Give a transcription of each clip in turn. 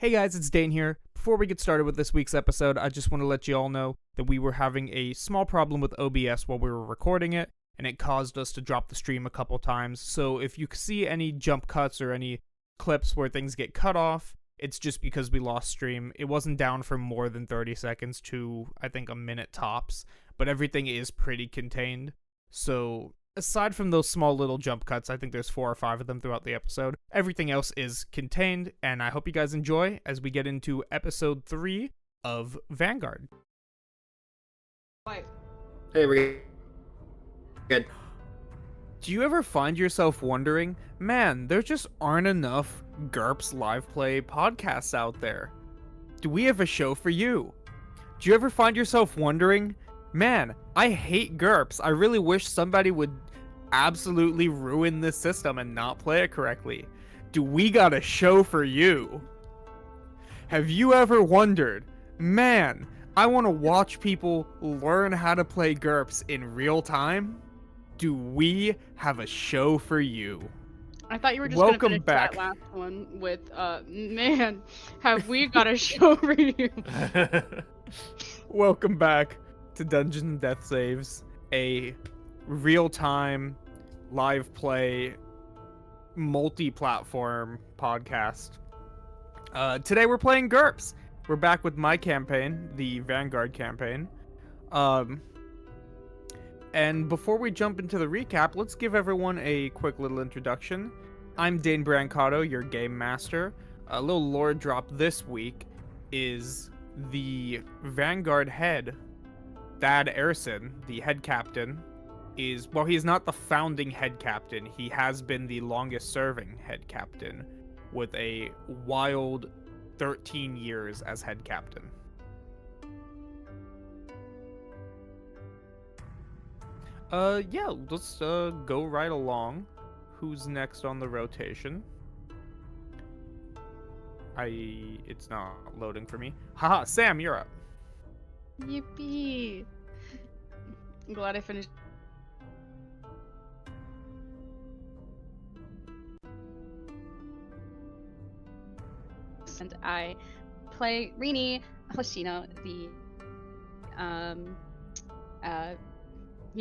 Hey guys, it's Dane here. Before we get started with this week's episode, I just want to let you all know that we were having a small problem with OBS while we were recording it, and it caused us to drop the stream a couple times. So if you see any jump cuts or any clips where things get cut off, it's just because we lost stream. It wasn't down for more than 30 seconds to, I think, a minute tops, but everything is pretty contained. So aside from those small little jump cuts, I think there's 4 or 5 of them throughout the episode, everything else is contained, and I hope you guys enjoy as we get into episode 3 of Vanguard. Hey, we're good. Do you ever find yourself wondering, man, there just aren't enough GURPS live play podcasts out there? Do we have a show for you? Do you ever find yourself wondering, man, I hate GURPS. I really wish somebody would absolutely ruin this system and not play it correctly. Do we got a show for you? Have you ever wondered, man, I want to watch people learn how to play GURPS in real time? Do we have a show for you? I thought you were just going to finish back. that last one with, man, have we got a show for you? Welcome back to Dungeons and Death Saves, a real-time, live play, multi-platform podcast. Today we're playing GURPS. We're back with my campaign, the Vanguard campaign. And before we jump into the recap, let's give everyone a quick little introduction. I'm Dane Brancato, your game master. A little lore drop this week is the Vanguard head, Thad Erson, the head captain, he's not the founding head captain. He has been the longest serving head captain with a wild 13 years as head captain. Yeah, let's go right along. Who's next on the rotation? It's not loading for me. Haha, Sam, you're up. Yippee! I'm glad I finished. And I play Rini Hoshino, the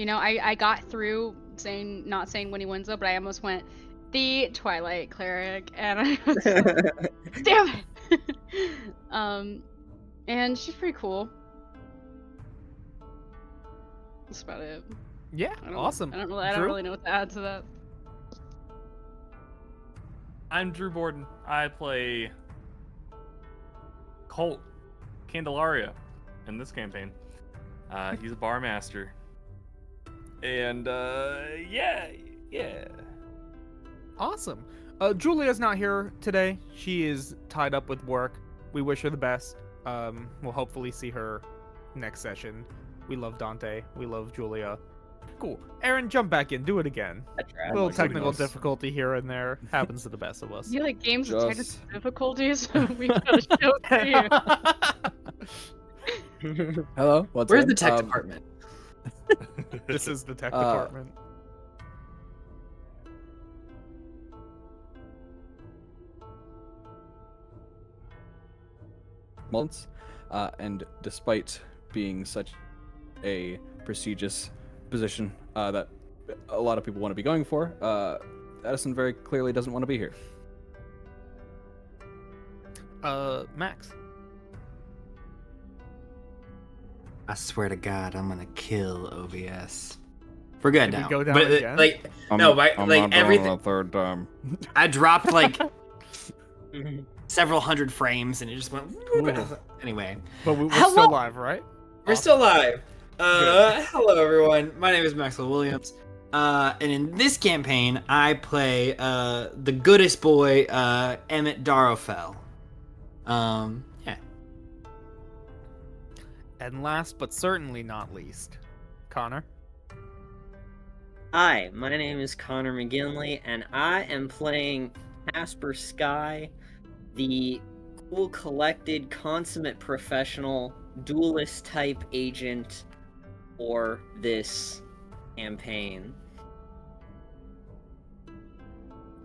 I got through not saying Winnie Winslow, but I almost went the Twilight Cleric, and I was like, damn it. And she's pretty cool. That's about it. Yeah, awesome. I don't really know what to add to that. I'm Drew Borden. I play Colt Candelaria in this campaign. He's a bar master. And yeah. Awesome. Julia's not here today. She is tied up with work. We wish her the best. We'll hopefully see her next session. We love Dante. We love Julia. Cool. Aaron, jump back in. Do it again. Oh Little technical difficulty here and there. Happens to the best of us. You like games with technical difficulties? We got a show for you. Hello? Where's the tech department? This is the tech department. Months, and despite being such a prestigious position that a lot of people want to be going for, Edison very clearly doesn't want to be here. Max. I swear to God, I'm gonna kill OBS. We're good Did now. we go down but again? I'm like everything. not doing it a third time. I dropped like several hundred frames, and it just went. Anyway, But we're Hello? still live, right? We're still live. Hello everyone. My name is Maxwell Williams. And in this campaign, I play the goodest boy, Emmett Darrowfell. Yeah. And last but certainly not least, Connor. Hi, my name is Connor McGinley, and I am playing Casper Sky, the cool, collected, consummate professional, duelist-type agent for this campaign.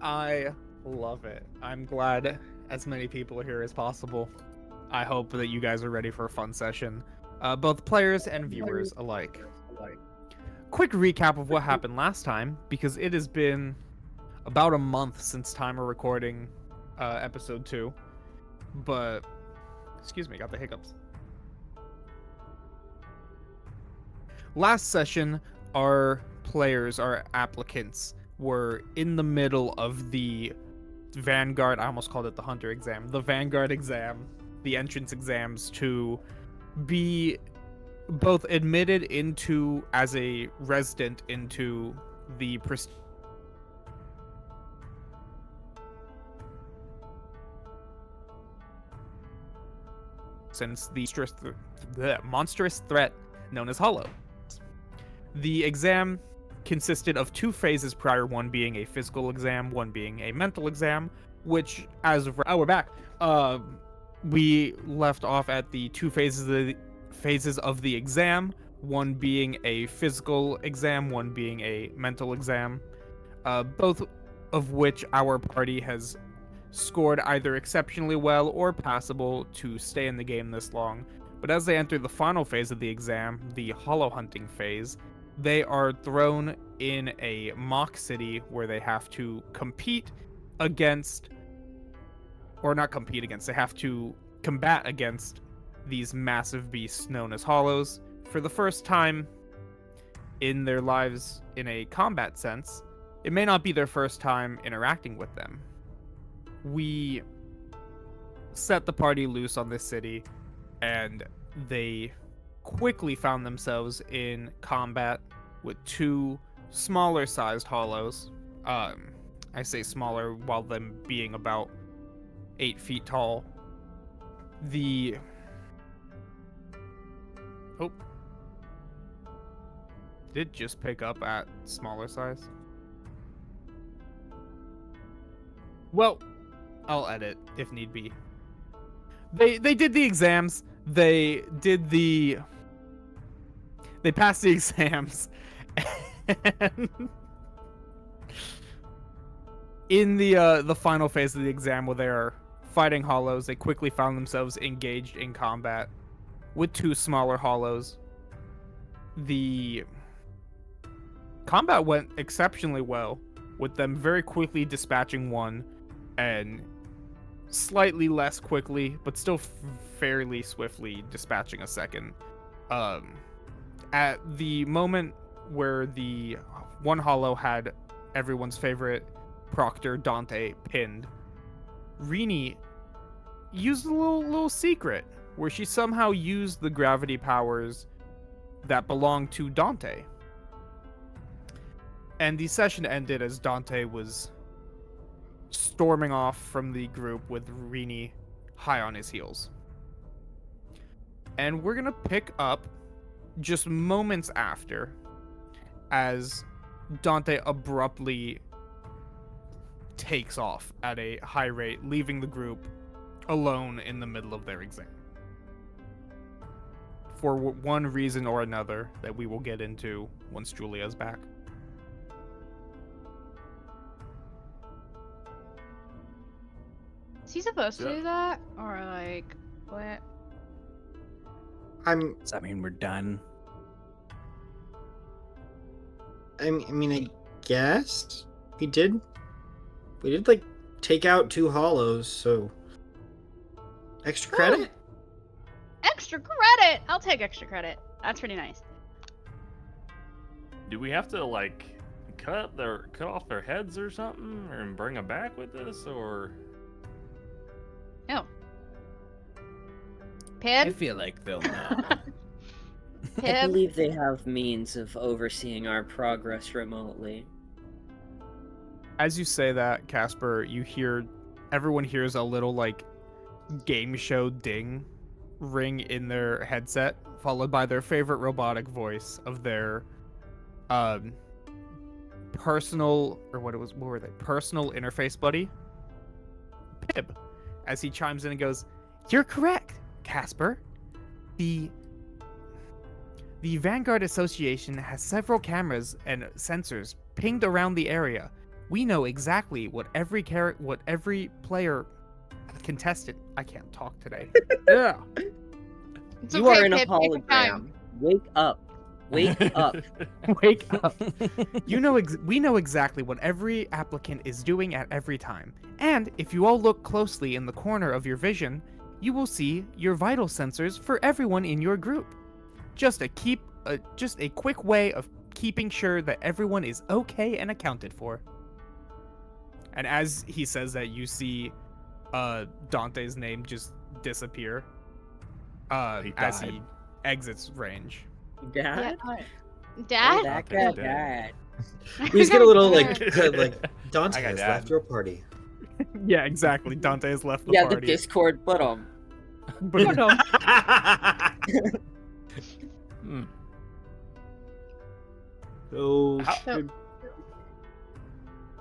I love it. I'm glad as many people here as possible. I hope that you guys are ready for a fun session, both players and viewers alike. Quick recap of what happened last time, because it has been about a month since time of recording episode 2. But, excuse me, got the hiccups. Last session, our players, our applicants, were in the middle of the Vanguard, I almost called it the Hunter exam, the Vanguard exam, the entrance exams to be both admitted into as a resident into the since the monstrous threat known as Hollow. The exam consisted of 2 phases prior, one being a physical exam, one being a mental exam, which we're back. We left off at the 2 phases of the exam, one being a physical exam, one being a mental exam, both of which our party has scored either exceptionally well or passable to stay in the game this long. But as they enter the final phase of the exam, the hollow hunting phase, they are thrown in a mock city where they have to compete against, or not compete against, they have to combat against these massive beasts known as hollows for the first time in their lives in a combat sense. It may not be their first time interacting with them. We set the party loose on this city, and they quickly found themselves in combat with 2 smaller sized hollows. I say smaller while them being about 8 feet tall. Did it just pick up at smaller size? Well, I'll edit if need be. They did the exams. They passed the exams. And in the final phase of the exam, where they're fighting hollows, they quickly found themselves engaged in combat with 2 smaller hollows. The combat went exceptionally well, with them very quickly dispatching one and slightly less quickly, but still fairly swiftly dispatching a second. At the moment where the one hollow had everyone's favorite proctor, Dante, pinned, Rini used a little secret where she somehow used the gravity powers that belonged to Dante. And the session ended as Dante was storming off from the group with Rini high on his heels. And we're gonna pick up just moments after, as Dante abruptly takes off at a high rate, leaving the group alone in the middle of their exam. For one reason or another that we will get into once Julia's back. Is he supposed to do that? Or, like, what? Does that mean we're done? I mean, I guess we did, like, take out 2 hollows, so extra credit? Extra credit! I'll take extra credit. That's pretty nice. Do we have to, like, cut off their heads or something, and bring them back with us, or? No. I Pib? feel like they'll know. I Pib? believe they have means of overseeing our progress remotely. As you say that, Casper, everyone hears a little, like, game show ding ring in their headset, followed by their favorite robotic voice of their personal, or what were they? Personal interface buddy, Pib, as he chimes in and goes, "You're correct, Casper. The Vanguard Association has several cameras and sensors pinged around the area. We know exactly what every player contestant. I can't talk today. Yeah. It's You okay, are in a Pip, take your time. hologram. Wake up. Wake up. Wake up. We know exactly what every applicant is doing at every time. And if you all look closely in the corner of your vision, you will see your vital sensors for everyone in your group. Just a quick way of keeping sure that everyone is okay and accounted for. And as he says that, you see Dante's name just disappear as he exits range. Dad? Yeah, Oh, Dad? that Dante's guy, dead. Dad. We just get a little Dad. like Dante I got has dad. left your party. Yeah, exactly. Dante has left the Yeah, the party. Discord, but But Hmm. So How- should-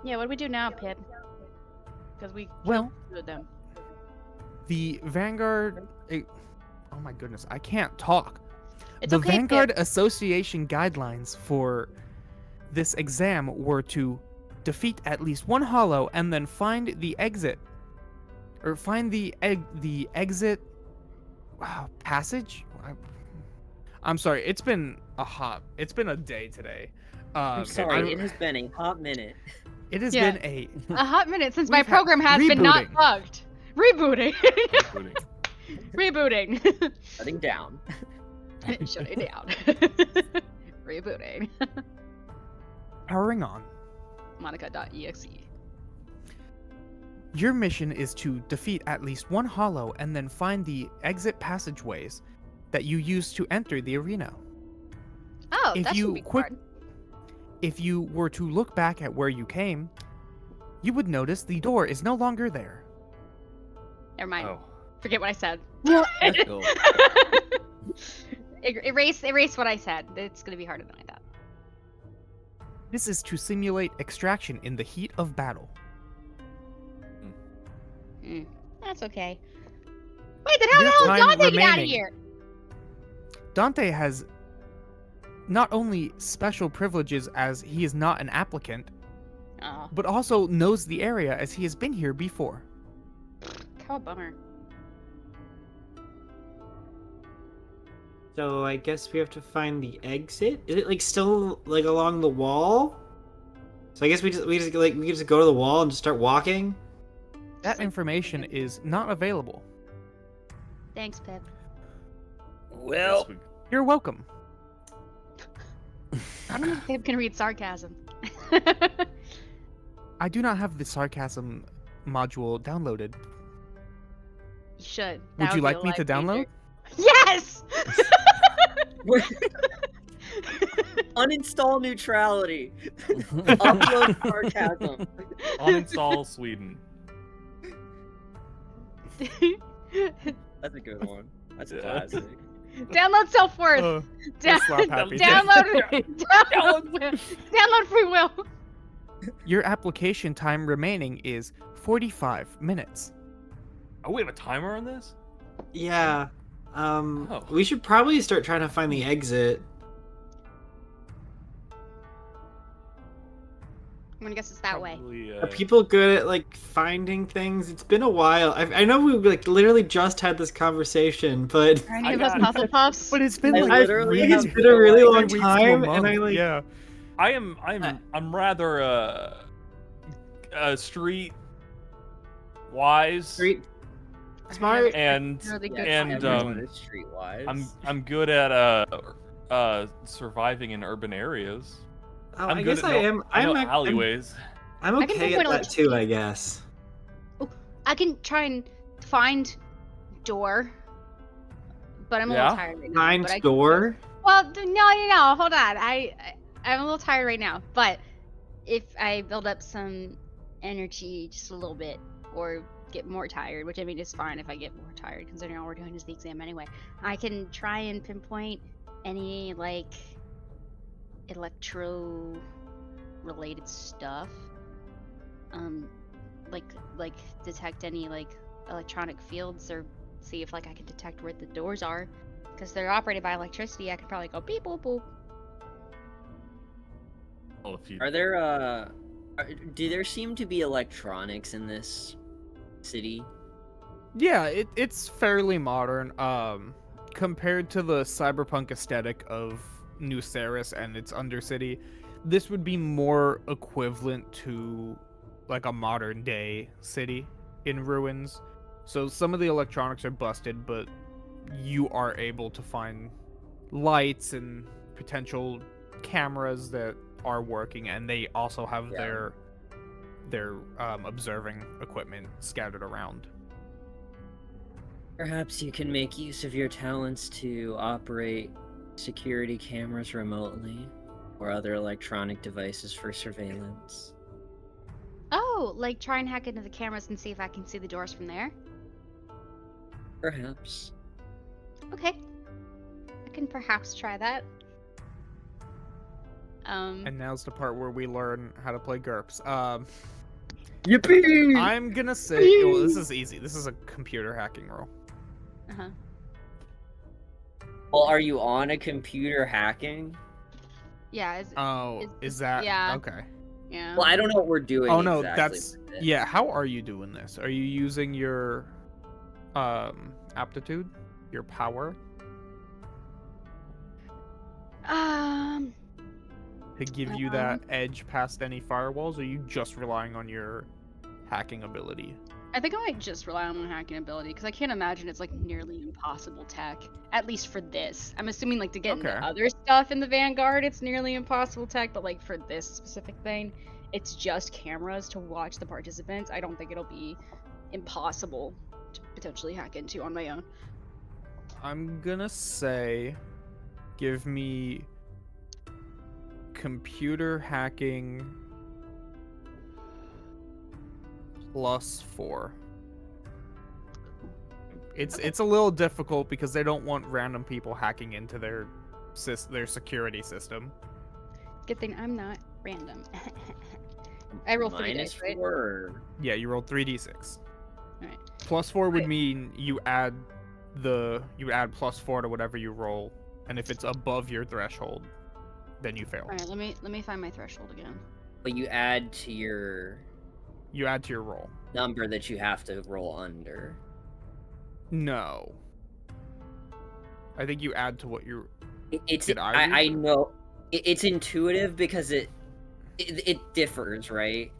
Yeah, what do we do now, Pip? Because we Well, killed them. the Vanguard. Oh my goodness, I can't talk. It's The okay, Vanguard Pip. Association guidelines for this exam were to defeat at least one hollow and then find the exit, or find the exit passage. I'm sorry. It's been a day today. I'm sorry, it has been a hot minute. It has Yeah. been a A hot minute since my We've had- program has been not rebooting. bugged. Rebooting. Rebooting. Rebooting. Shutting down. Shut it down. Rebooting. powering on. Monica.exe. Your mission is to defeat at least one hollow and then find the exit passageways that you use to enter the arena. Oh, If that you should be quick- hard. If you were to look back at where you came, you would notice the door is no longer there. Never mind. Oh. Forget what I said. Cool. Erase what I said. It's gonna be harder than I thought. This is to simulate extraction in the heat of battle. That's okay. Wait, then how Your the hell is time Dante get out of remaining. here? Dante has not only special privileges as he is not an applicant, Oh, but also knows the area as he has been here before. how a bummer. So I guess we have to find the exit. Is it like still like along the wall? So I guess we just go to the wall and just start walking. That information is not available. Thanks, Pip. Well, Yes, we- You're welcome. I don't know if Pip can read sarcasm. I do not have the sarcasm module downloaded. You should. Would That you be a like me to life download? changer. Yes! uninstall neutrality. Upload sarcasm. Uninstall Sweden. That's a good one. That's a Yeah. classic. Download self-worth. Uh, Down- slap happy. download free will. Your application time remaining is 45 minutes. Oh, we have a timer on this? Yeah. Oh. We should probably start trying to find the exit. I'm gonna guess it's that way. Probably, Are people good at like finding things? It's been a while. I know we like literally just had this conversation, but Are any of I us got- Hufflepuffs? But it's been I like literally it's have been a really three long weeks to a time, and month. I like yeah. I'm rather street wise street smart. and Really good and Everyone is streetwise. I'm good at surviving in urban areas. Oh, I'm I good guess at I am. I know I'm alleyways. I'm I can okay pinpoint at a that too, lot. I guess. I can try and find door, but I'm a Yeah? little tired right now. Find but I- door. Well, no, hold on. I'm a little tired right now, but if I build up some energy just a little bit, or get more tired, which I mean is fine if I get more tired, considering all we're doing is the exam anyway, I can try and pinpoint any like electro related stuff. Like detect any like electronic fields, or see if like I can detect where the doors are. Because they're operated by electricity, I could probably go beep boop boop. Well, if you Are there do there seem to be electronics in this city? Yeah, it's fairly modern. Compared to the cyberpunk aesthetic of New Ceres and its Undercity, this would be more equivalent to like a modern day city in ruins. So some of the electronics are busted, but you are able to find lights and potential cameras that are working, and they also have Yeah. their observing equipment scattered around. Perhaps you can make use of your talents to operate security cameras remotely or other electronic devices for surveillance. Oh, like try and hack into the cameras and see if I can see the doors from there. Perhaps. Okay, I can perhaps try that. And now's the part where we learn how to play GURPS. Yippee! I'm gonna say, well, this is easy. This is a computer hacking roll. Uh-huh. Well, are you on a computer hacking? Yeah. Oh, is that yeah. okay? Yeah. Well, I don't know what we're doing. Oh no, exactly that's with it. yeah. How are you doing this? Are you using your aptitude, your power to give you that edge past any firewalls? Or are you just relying on your hacking ability? I think I might just rely on my hacking ability because I can't imagine it's like nearly impossible tech. At least for this, I'm assuming like to get into Okay. other stuff in the Vanguard, it's nearly impossible tech. But like for this specific thing, it's just cameras to watch the participants. I don't think it'll be impossible to potentially hack into on my own. I'm gonna say, give me computer hacking +4. It's a little difficult because they don't want random people hacking into their security system. Good thing I'm not random. I roll 3 dice, right? -4. Yeah, you rolled 3d6. Alright. +4 would mean you add +4 to whatever you roll, and if it's above your threshold, then you fail. All right, let me find my threshold again. But you add to your You add to your roll. number that you have to roll under. No. I think you add to what you. It's Did I read I it? know it's intuitive because it differs, right?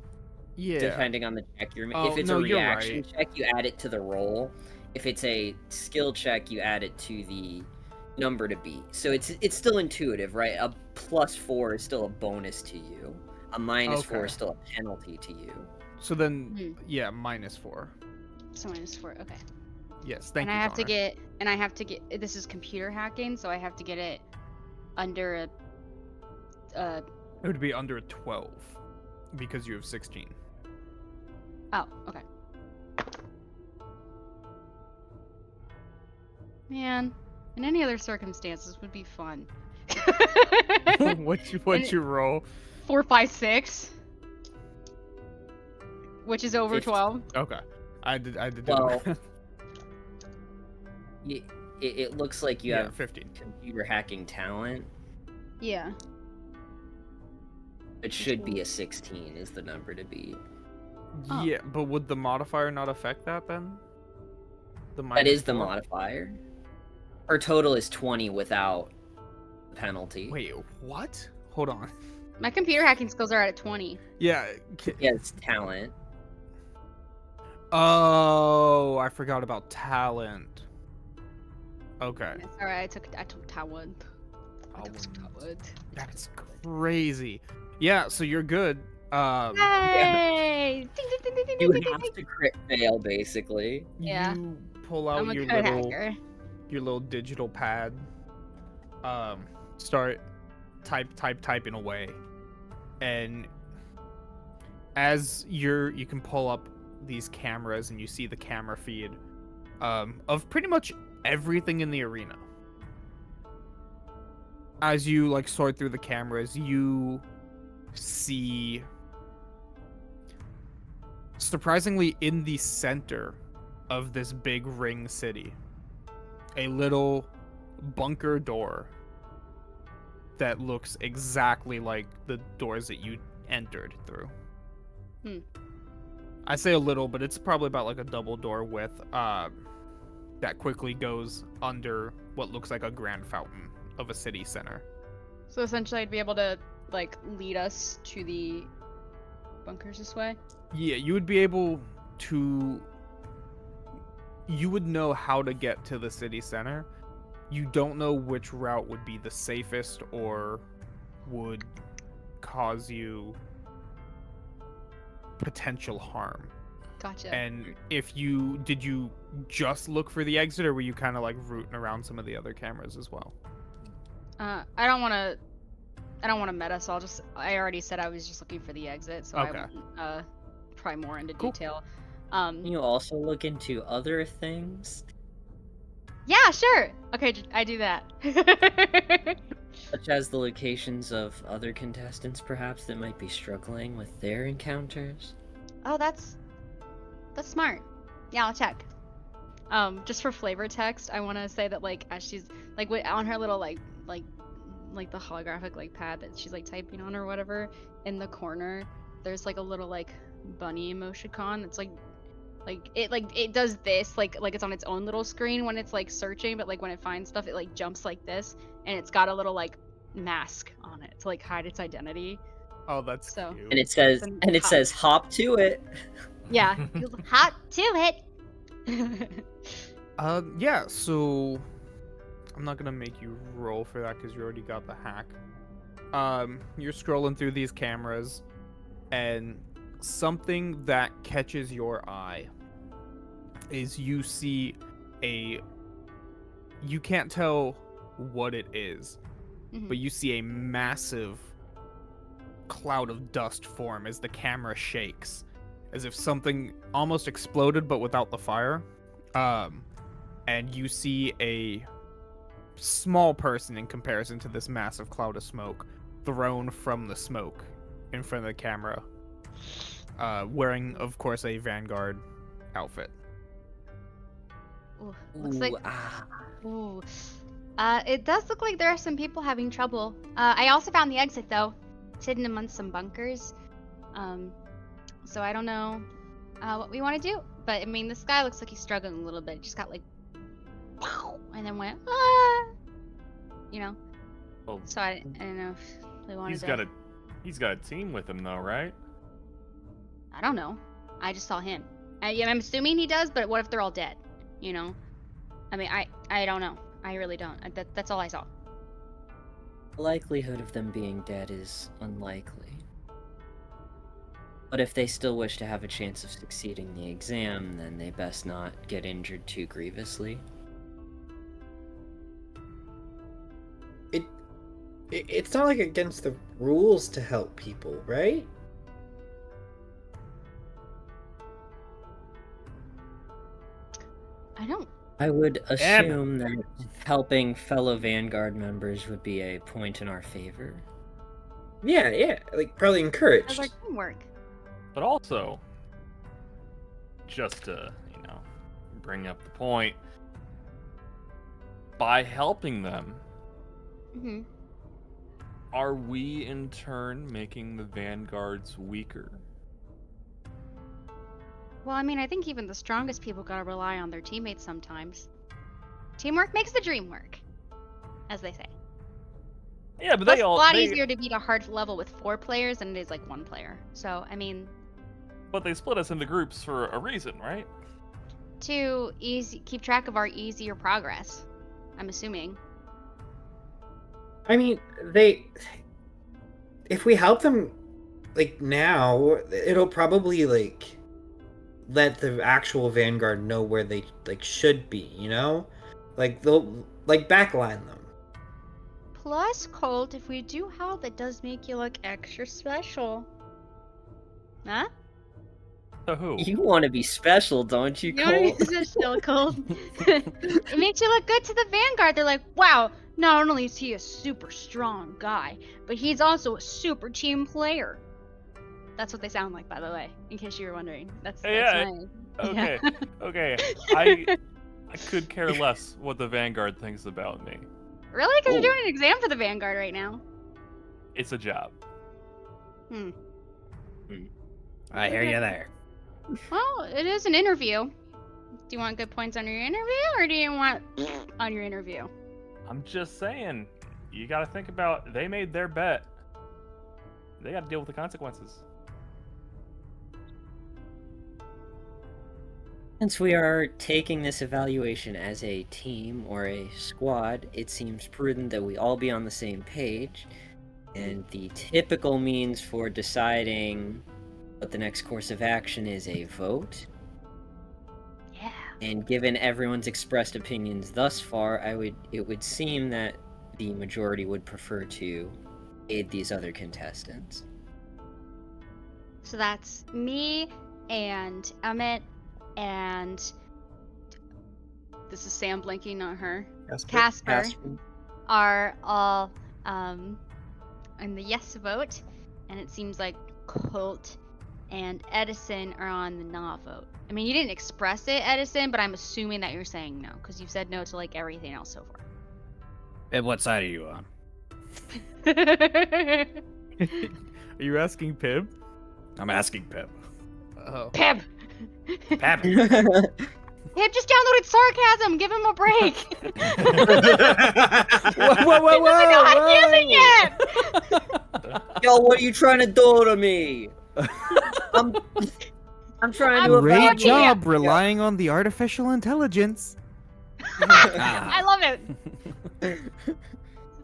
Yeah. Depending on the check you're making. Oh, If it's no, a you're reaction right. check, you add it to the roll. If it's a skill check, you add it to the number to beat. So it's still intuitive, right? A +4 is still a bonus to you. A -4 Okay. is still a penalty to you. So then, yeah, -4. So -4. Okay. Yes, thank and you. I have to Connor. get. This is computer hacking, so I have to get it under a. It would be under a 12 because you have 16. Oh, okay. Man, in any other circumstances would be fun. What you roll? 4, 5, 6, which is over 15. 12. Okay, I did. Well, the math. It looks like you Yeah, have 15. computer hacking talent. Yeah. It should be a 16 is the number to beat. Oh. Yeah, but would the modifier not affect that then? That is the -4? modifier. Her total is 20 without the penalty. Wait, what? Hold on. My computer hacking skills are at 20. Yeah. Yeah, it's talent. Oh, I forgot about talent. Okay. It's alright. I took talent. That's crazy. Yeah, so you're good. Yay! Ding, ding, ding, ding, You ding, ding, have ding. to crit fail, basically. Yeah. You pull out I'm a your good little hacker. digital pad. Start typing away, and as you can pull up these cameras and you see the camera feed of pretty much everything in the arena. As you like sort through the cameras, you see, surprisingly, in the center of this big ring city, a little bunker door that looks exactly like the doors that you entered through. I say a little, but it's probably about like a double door width that quickly goes under what looks like a grand fountain of a city center. So essentially, I'd be able to like lead us to the bunkers this way. Yeah, you would be able to. You would know how to get to the city center. You don't know which route would be the safest or would cause you potential harm. Gotcha. And if you did you just look for the exit, or were you kind of like rooting around some of the other cameras as well? I don't want to meta, so I already said I was just looking for the exit, so Okay. I won't pry more into Cool. detail. Can you also look into other things, Yeah, sure. Okay, I do that. such as the locations of other contestants, perhaps, that might be struggling with their encounters? Oh, that's smart. Yeah, I'll check. Just for flavor text, I want to say that like as she's like on her little like the holographic like pad that she's like typing on or whatever, in the corner there's like a little like bunny emoticon. It's like it does this like it's on its own little screen when it's like searching, but like when it finds stuff it like jumps like this, and it's got a little like mask on it to like hide its identity. Oh, that's So- cute. And it says, hop to it. Yeah, hot to it. Yeah, so I'm not gonna make you roll for that because you already got the hack. You're scrolling through these cameras, and something that catches your eye is you see you can't tell what it is, Mhm. but you see a massive cloud of dust form as the camera shakes, as if something almost exploded but without the fire. And you see a small person in comparison to this massive cloud of smoke thrown from the smoke in front of the camera, wearing, of course, a Vanguard outfit. Ooh, looks like Ooh, ah. ooh. It does look like there are some people having trouble. I also found the exit though. It's hidden amongst some bunkers. So I don't know what we want to do. But I mean, this guy looks like he's struggling a little bit. Just got like, and then went, ah, you know. Well, So I don't know if we wanted he's got a team with him though, right? I don't know. I just saw him. I'm assuming he does, but what if they're all dead? You know. I mean, I don't know. I really don't. That's all I saw. The likelihood of them being dead is unlikely. But if they still wish to have a chance of succeeding the exam, then they best not get injured too grievously. It's not like against the rules to help people, right? I don't. I would assume that helping fellow Vanguard members would be a point in our favor. Yeah, like probably How's encouraged. our teamwork? But also, just to, bring up the point, by helping them, Mm-hmm. are we in turn making the Vanguards weaker? Well, I mean, I think even the strongest people gotta rely on their teammates sometimes. Teamwork makes the dream work, as they say. Yeah, but Plus, they all. a lot they- easier to beat a hard level with 4 players than it is like 1 player. So, I mean, But they split us into groups for a reason, right? to keep track of our easier progress. I'm assuming. I mean, if we help them, like now, it'll probably like let the actual Vanguard know where they like should be. You know, like they'll like backline them. Plus, Colt, if we do help, it does make you look extra special. Huh? To who? You want to be special, don't you, You know what I mean? Cole? Special, Colt. It makes you look good to the Vanguard. They're like, wow, not only is he a super strong guy, but he's also a super team player. That's what they sound like, by the way, in case you were wondering. That's Yeah, my... Okay, Yeah. okay. I could care less what the Vanguard thinks about me. Really? Because Ooh. you're doing an exam for the Vanguard right now. It's a job. Hmm. I hear you there. Well, it is an interview. Do you want good points on your interview, or do you want on your interview? I'm just saying, you got to think about they made their bet. They got to deal with the consequences. Since we are taking this evaluation as a team or a squad, it seems prudent that we all be on the same page. And the typical means for deciding what the next course of action is a vote. Yeah. And given everyone's expressed opinions thus far, it would seem that the majority would prefer to aid these other contestants. So that's me and Emmett and this is Sam blinking, not her. Casper are all in the yes vote, and it seems like Colt and Edison are on the nah vote. I mean, you didn't express it, Edison, but I'm assuming that you're saying no because you've said no to like everything else so far. And what side are you on? Are you asking Pib? I'm asking Pip. Oh. Pib! Pip. Pib just downloaded sarcasm. Give him a break. Whoa, He doesn't know how to use it yet. Yo, what are you trying to do to me? I'm trying to Great Great evaluate- job relying on the artificial intelligence. I love it.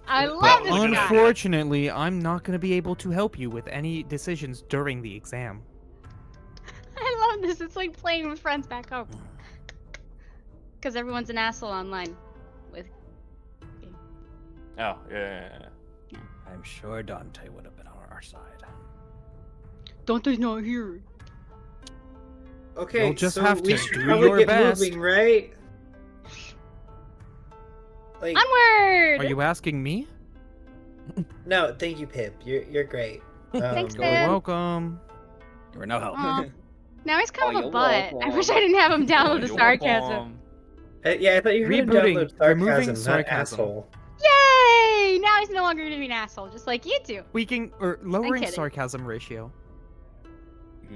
I love this guy. Unfortunately, I'm not going to be able to help you with any decisions during the exam. I love this. It's like playing with friends back home. Because everyone's an asshole online. With Oh, yeah. I'm sure Dante would have been on our side. Dante's not here. Okay, You'll just so have we to should do probably your get best. moving, right? Like, Onward! Are you asking me? no, thank you, Pip. You're great. Thanks, You're Pip. welcome. You were no help. Aw. Now he's kind Oh, of a you're butt. I welcome. wish I didn't have him download the You're sarcasm. welcome. Yeah, I thought you heard him Rebooting, download sarcasm, removing not sarcasm. asshole. Yay! Now he's no longer gonna be an asshole, just like you two. Tweaking or lowering kidding. sarcasm ratio.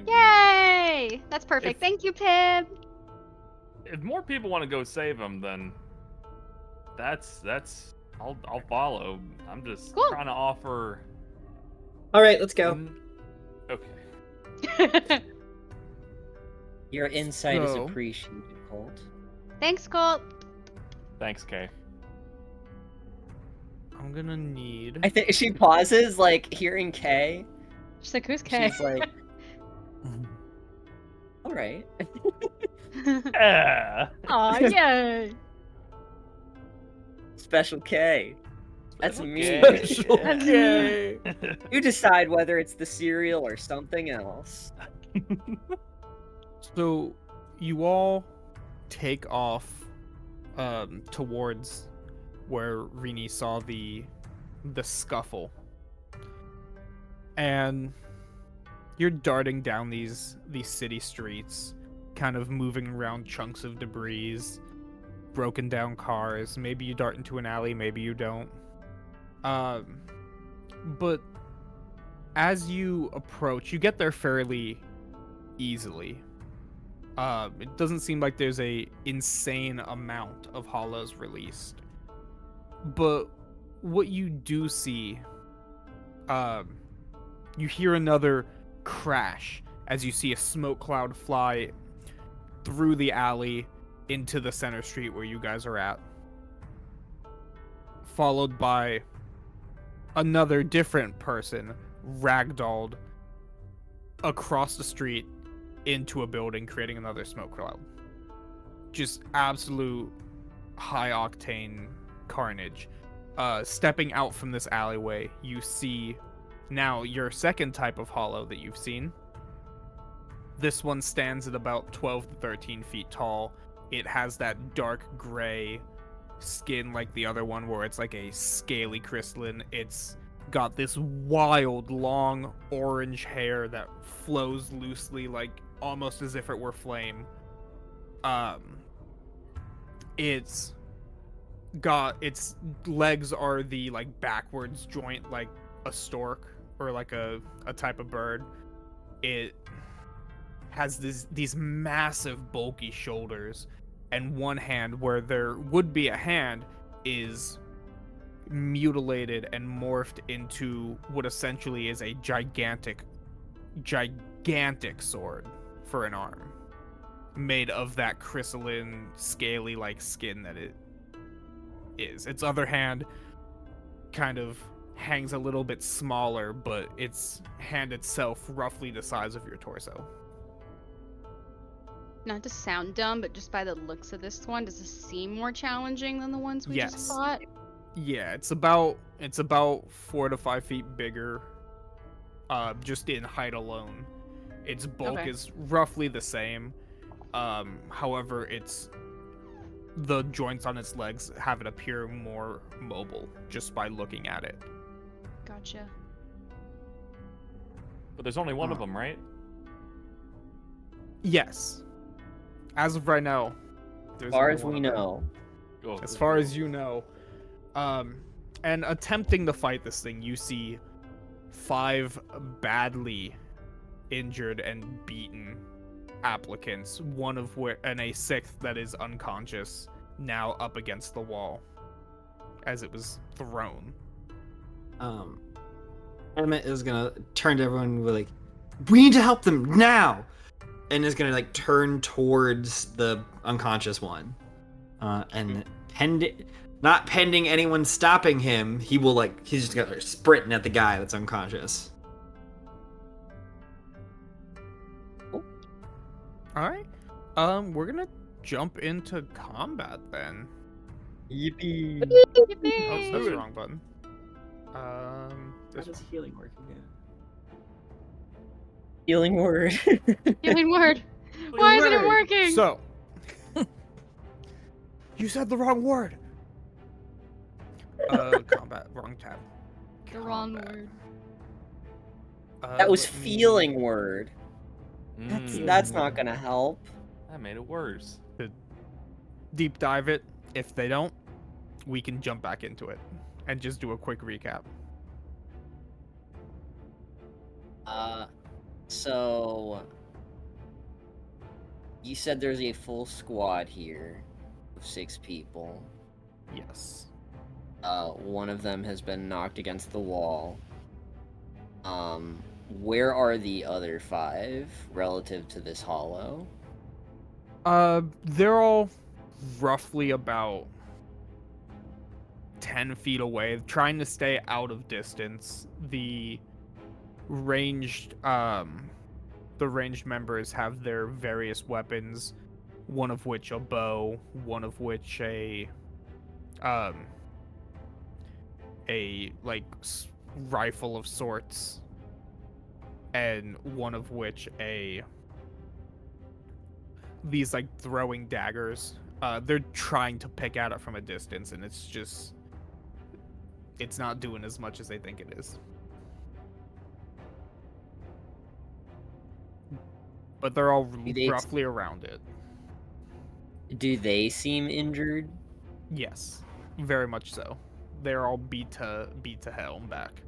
Yay! That's perfect. If- Thank you, Pib. If more people want to go save him, then that's I'll follow. I'm just Cool. trying to offer. All right, let's go. Okay. Your insight is So- appreciated, Colt. Thanks, Colt. Thanks, Kay. I'm gonna need. I think she pauses, like hearing Kay. She's like, who's Kay? She's like, all right. Yeah. Aw, yay. Special K. That's me. Special That's K. You decide whether it's the cereal or something else. So, you all take off towards where Rini saw the scuffle, and you're darting down these city streets, kind of moving around chunks of debris, broken down cars. Maybe you dart into an alley, maybe you don't. But as you approach, you get there fairly easily. It doesn't seem like there's a insane amount of hollows released. But what you do see, you hear another crash as you see a smoke cloud fly through the alley into the center street where you guys are at. Followed by another different person ragdolled across the street into a building, creating another smoke cloud. Just absolute high octane carnage. Stepping out from this alleyway, you see now your second type of hollow that you've seen. This one stands at about 12 to 13 feet tall. It has that dark gray skin like the other one, where it's like a scaly crystalline. It's got this wild long orange hair that flows loosely, like almost as if it were flame. It's got its legs are the like backwards joint, like a stork or like a type of bird. It has these massive, bulky shoulders, and one hand where there would be a hand is mutilated and morphed into what essentially is a gigantic sword for an arm, made of that crystalline, scaly-like skin that it is. Its other hand kind of hangs a little bit smaller, but its hand itself roughly the size of your torso. Not to sound dumb, but just by the looks of this one, does this seem more challenging than the ones we just Yes. fought? Yeah, it's about 4 to 5 feet bigger, just in height alone. Its bulk Okay. is roughly the same. However, the joints on its legs have it appear more mobile just by looking at it. Gotcha. But there's only one of them, right? Yes. As of right now, As there's far only as one we of them. know. Oh, As far as you know. And attempting to fight this thing, you see 5 badly injured and beaten applicants, one of which, and a 6th that is unconscious, now up against the wall as it was thrown. Emmett is gonna turn to everyone and be like, "We need to help them now," and is gonna like turn towards the unconscious one, and not pending anyone stopping him, he's just gonna start sprinting at the guy that's unconscious. All right. We're gonna jump into combat then. Yippee! Oh, Yippee! that's the wrong button. How This does healing work again? Healing word. Healing word. Why isn't it word. working? So, you said the wrong word. Combat, wrong tab. the wrong Combat. word. That was let me- feeling word. That's not gonna help. That made it worse. Deep dive it. If they don't, we can jump back into it and just do a quick recap. So you said there's a full squad here of 6 people. Yes. One of them has been knocked against the wall. Where are the other 5 relative to this hollow? They're all roughly about 10 feet away, trying to stay out of distance. The ranged members have their various weapons, one of which a bow, one of which a rifle of sorts, and one of which these like throwing daggers. They're trying to pick at it from a distance, and it's not doing as much as they think it is. But they're all they- roughly around it. Do they seem injured? Yes, very much so. They're all beat to hell and back.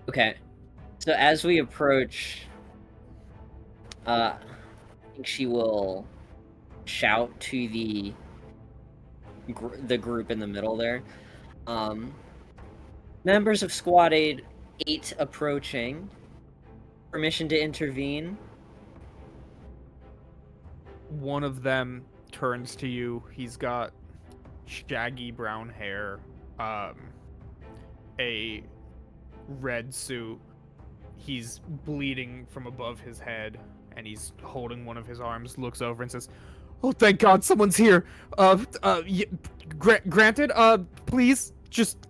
Okay. So as we approach, I think she will shout to the group in the middle there. Members of Squad 8 approaching. Permission to intervene. One of them turns to you. He's got shaggy brown hair, a red suit. He's bleeding from above his head, and he's holding one of his arms, looks over and says, "Oh, thank God, someone's here. Granted, please, just...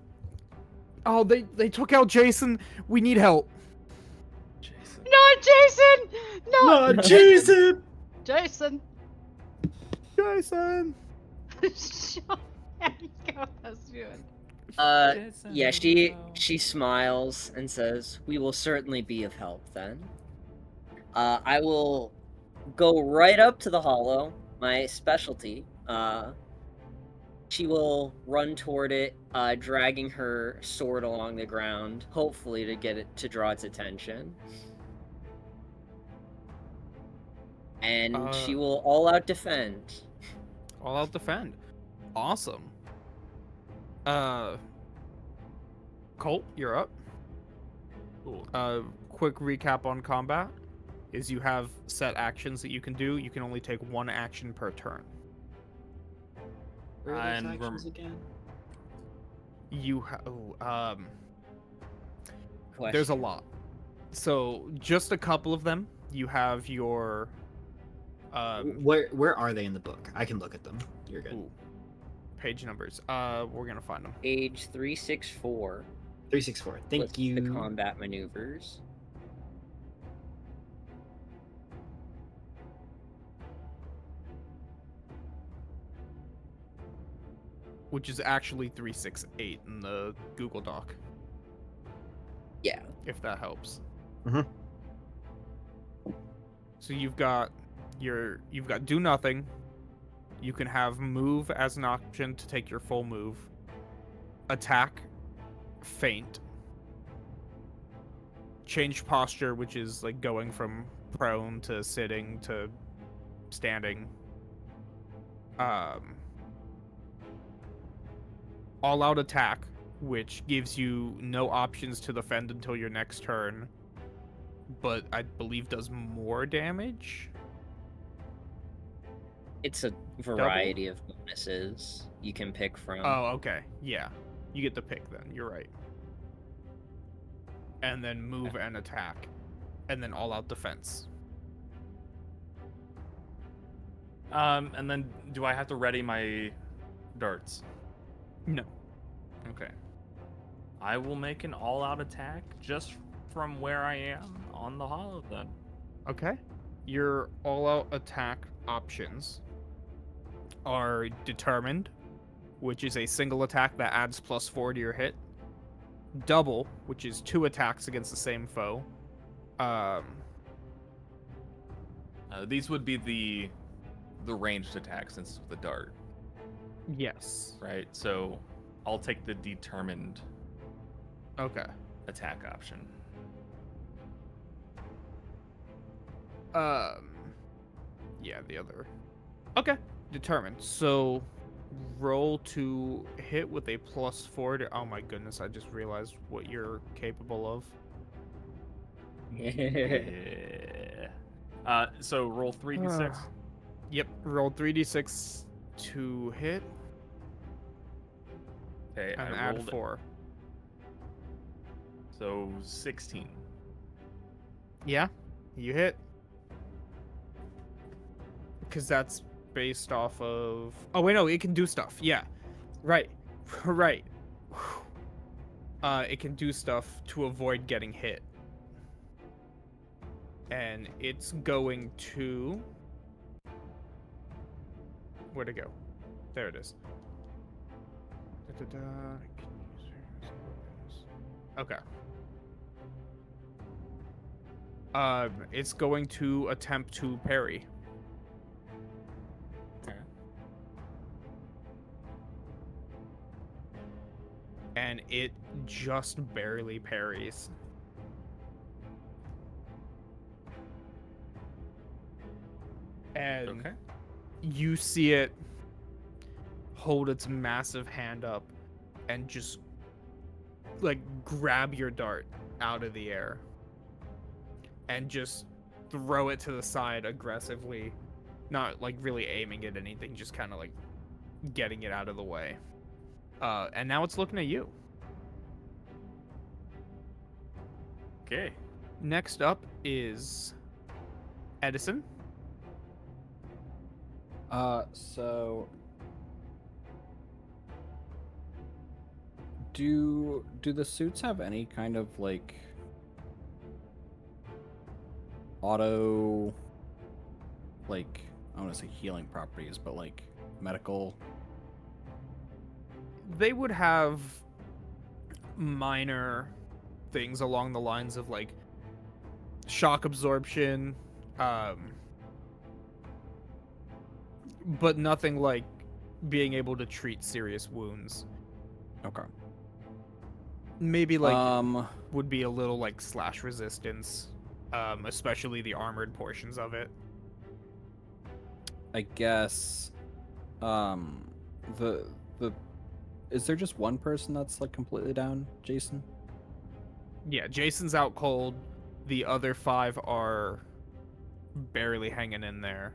Oh, they took out Jason. We need help." Jason. Not Jason! No! Not Jason! Jason! Jason! Shut up, that's good. Yeah, she smiles and says, "We will certainly be of help then. I will go right up to the hollow, my specialty, She will run toward it, dragging her sword along the ground, hopefully to get it to draw its attention. And she will all out defend. All out defend. Awesome. Colt, you're up. Cool. Quick recap on combat is you have set actions that you can do. You can only take one action per turn. Where are those And actions again? You Question. there's a lot. So just a couple of them. You have your Where are they in the book? I can look at them. You're good. ooh, page numbers. We're gonna find them. Page 364. 364. Thank lists you. The combat maneuvers. Which is actually 368 in the Google Doc, Yeah. if that helps. Mhm. So you've got do nothing. You can have move as an option to take your full move. Attack, feint. Change posture, which is like going from prone to sitting to standing. All out attack, which gives you no options to defend until your next turn, but I believe does more damage. It's a variety of bonuses you can pick from. Oh, okay. Yeah. You get to pick then. You're right. And then move and attack. And then all out defense. And then do I have to ready my darts? No. Okay. I will make an all-out attack just from where I am on the hollow then. Okay. Your all out attack options are determined, which is a single attack that adds +4 to your hit. Double, which is 2 attacks against the same foe. These would be the ranged attack since it's with a dart, Yes. right? So I'll take the determined Okay. attack option. Yeah, the other. Okay, determined. So, roll to hit with a +4 to. Oh my goodness! I just realized what you're capable of. Yeah. So roll 3d6. Yep. Roll 3d6 to hit Okay, and I add rolled 4. So 16. Yeah, you hit. Because that's based off of. Oh wait, no, it can do stuff. Yeah, right, right. It can do stuff to avoid getting hit, and it's going to. Where'd it go? There it is. Okay. It's going to attempt to parry. Okay. And it just barely parries. And Okay. you see it hold its massive hand up and just like grab your dart out of the air and just throw it to the side aggressively, not like really aiming at anything, just kind of like getting it out of the way. And now it's looking at you. Okay. Next up is Edison. So do the suits have any kind of like auto, like, I want to say healing properties, but like medical? They would have minor things along the lines of like shock absorption, but nothing like being able to treat serious wounds. Okay. Maybe like Um. would be a little like slash resistance, especially the armored portions of it. I guess. The is there just one person that's like completely down, Jason? Yeah, Jason's out cold. The other 5 are barely hanging in there.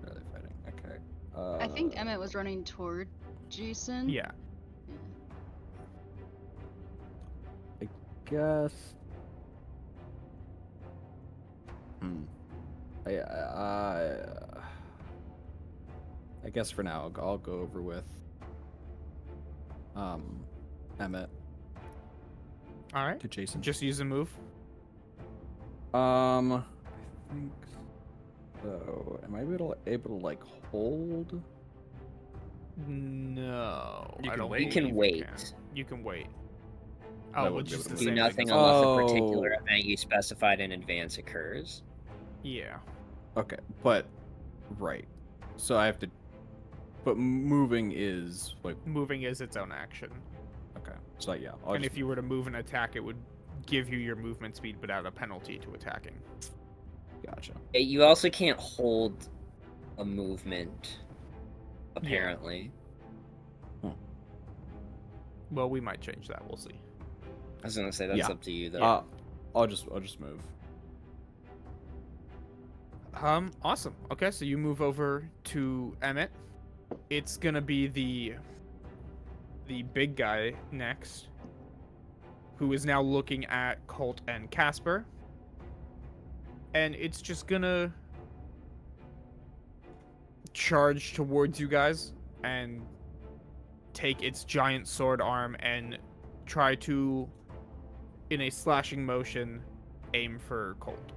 Really fighting. Okay. I think Emmett was running toward Jason. Yeah. Guess. I guess for now I'll go over with Emmett All right. to Jason. Just use a move. I think so. Am I able to like hold? No. You I can don't wait. You can believe wait. You can wait. I Oh, wouldn't which be is able the to Do same nothing thing. unless a Oh. particular event you specified in advance occurs. Yeah. Okay, but right. So I have to. But moving is like Moving is its own action. okay. So yeah, I'll And just, if you were to move and attack, it would give you your movement speed without a penalty to attacking. gotcha. You also can't hold a movement, apparently. Well, we might change that. We'll see. I was gonna say that's Yeah. up to you though. I'll just move. Awesome. Okay, so you move over to Emmett. It's gonna be the big guy next, who is now looking at Colt and Casper. And it's just gonna charge towards you guys and take its giant sword arm and try to, in a slashing motion, aim for Colt.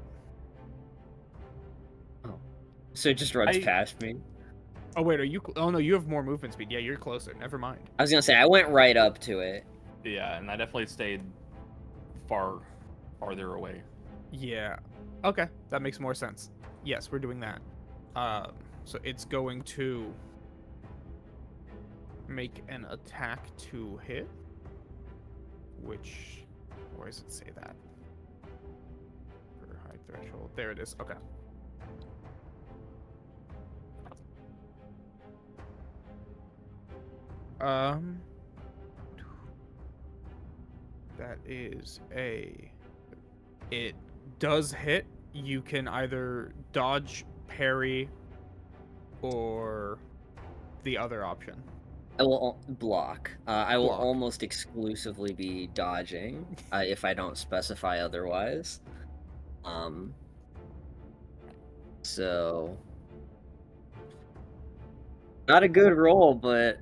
So it just runs I- past me. Oh wait, are you? Oh no, you have more movement speed. Yeah, you're closer. Never mind. I was gonna say I went right up to it. Yeah, and I definitely stayed farther away. Yeah. Okay, that makes more sense. Yes, we're doing that. So it's going to make an attack to hit. Which, where does it say that? For high threshold. There it is. Okay. That is a. It does hit. You can either dodge, parry, or the other option. I will block. I will Block. almost exclusively be dodging if I don't specify otherwise. So not a good roll, but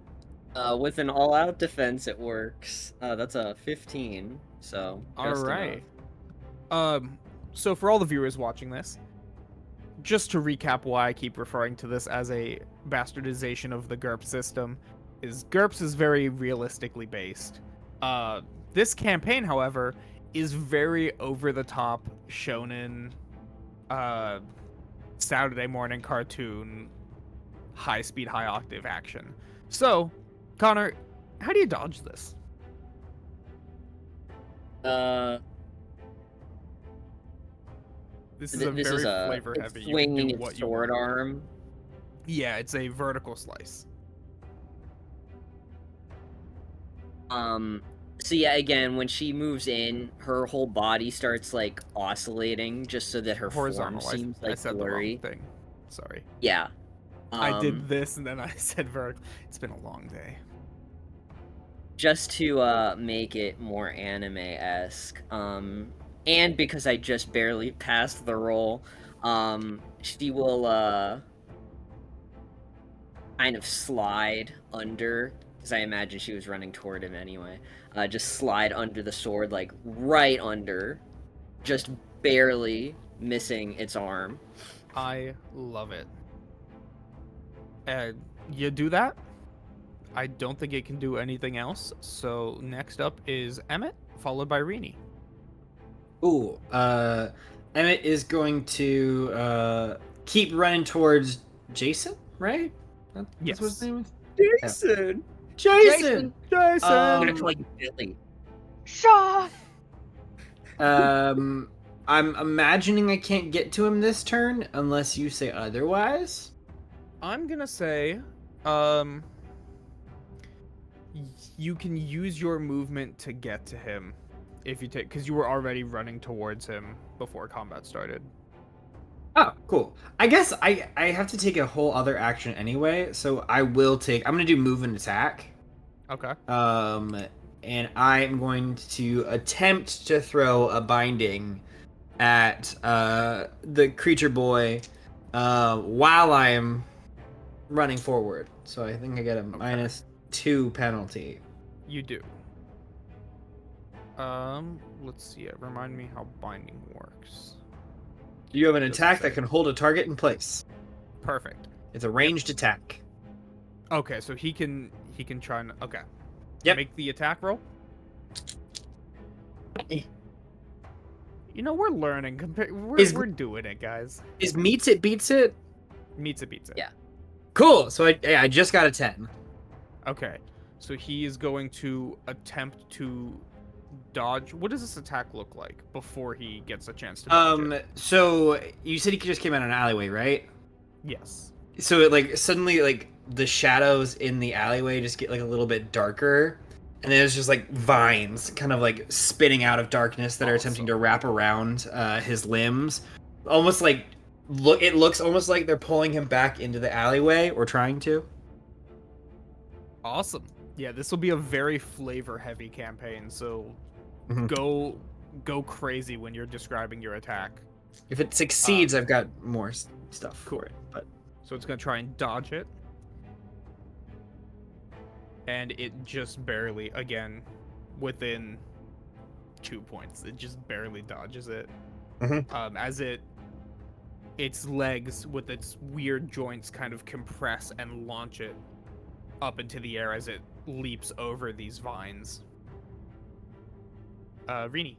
with an all-out defense, it works. That's a 15. So All just right. enough. So for all the viewers watching this, just to recap why I keep referring to this as a bastardization of the GURPS system, is GURPS is very realistically based. This campaign, however, is very over-the-top shonen, Saturday morning cartoon, high-speed, high-octave action. So, Connor, how do you dodge this? This is a This very is a flavor heavy. You can swinging do its what you sword want. arm. Yeah, it's a vertical slice. So yeah, again, when she moves in, her whole body starts like oscillating, just so that her form Horizontal. seems I like said blurry. the wrong thing. Sorry. Yeah. I did this and then I said vertical. It's been a long day. Just to make it more anime-esque, and because I just barely passed the roll, she will kind of slide under, because I imagine she was running toward him anyway. Just slide under the sword, like right under, just barely missing its arm. I love it. And you do that? I don't think it can do anything else. So next up is Emmett, followed by Rini. Ooh, Emmett is going to keep running towards Jason, right? That's Yes. what his name is? Jason. Jason. Jason. I'm gonna call you Billy. Shaw. I'm imagining I can't get to him this turn unless you say otherwise. I'm gonna say, you can use your movement to get to him if you take, because you were already running towards him before combat started. Oh, cool. I guess I have to take a whole other action anyway, so I'm gonna do move and attack. Okay. And I'm going to attempt to throw a binding at the creature boy while I am running forward. So I think I get a -2 penalty. You do. Let's see. Remind me how binding works. You have an Doesn't attack say. that can hold a target in place. Perfect. It's a ranged attack. Okay, so he can try and Yep. make the attack roll. Eh. You know, we're learning. We're doing it, guys. Is meets it beats it? Meets it, beats it. Yeah. Cool. So I just got a 10. Okay, so he is going to attempt to dodge. What does this attack look like before he gets a chance to dodge it? So you said he just came out of an alleyway, right? Yes. So it like suddenly like the shadows in the alleyway just get like a little bit darker, and there's just like vines kind of like spinning out of darkness that are attempting to wrap around his limbs, almost like it looks almost like they're pulling him back into the alleyway or trying to. Awesome. Yeah, this will be a very flavor-heavy campaign, so Mhm. go crazy when you're describing your attack. If it succeeds, I've got more stuff for it. But So it's gonna try and dodge it. And it just barely, again, within 2 points, it just barely dodges it. Mhm. As its legs with its weird joints kind of compress and launch it up into the air as it leaps over these vines. Rini.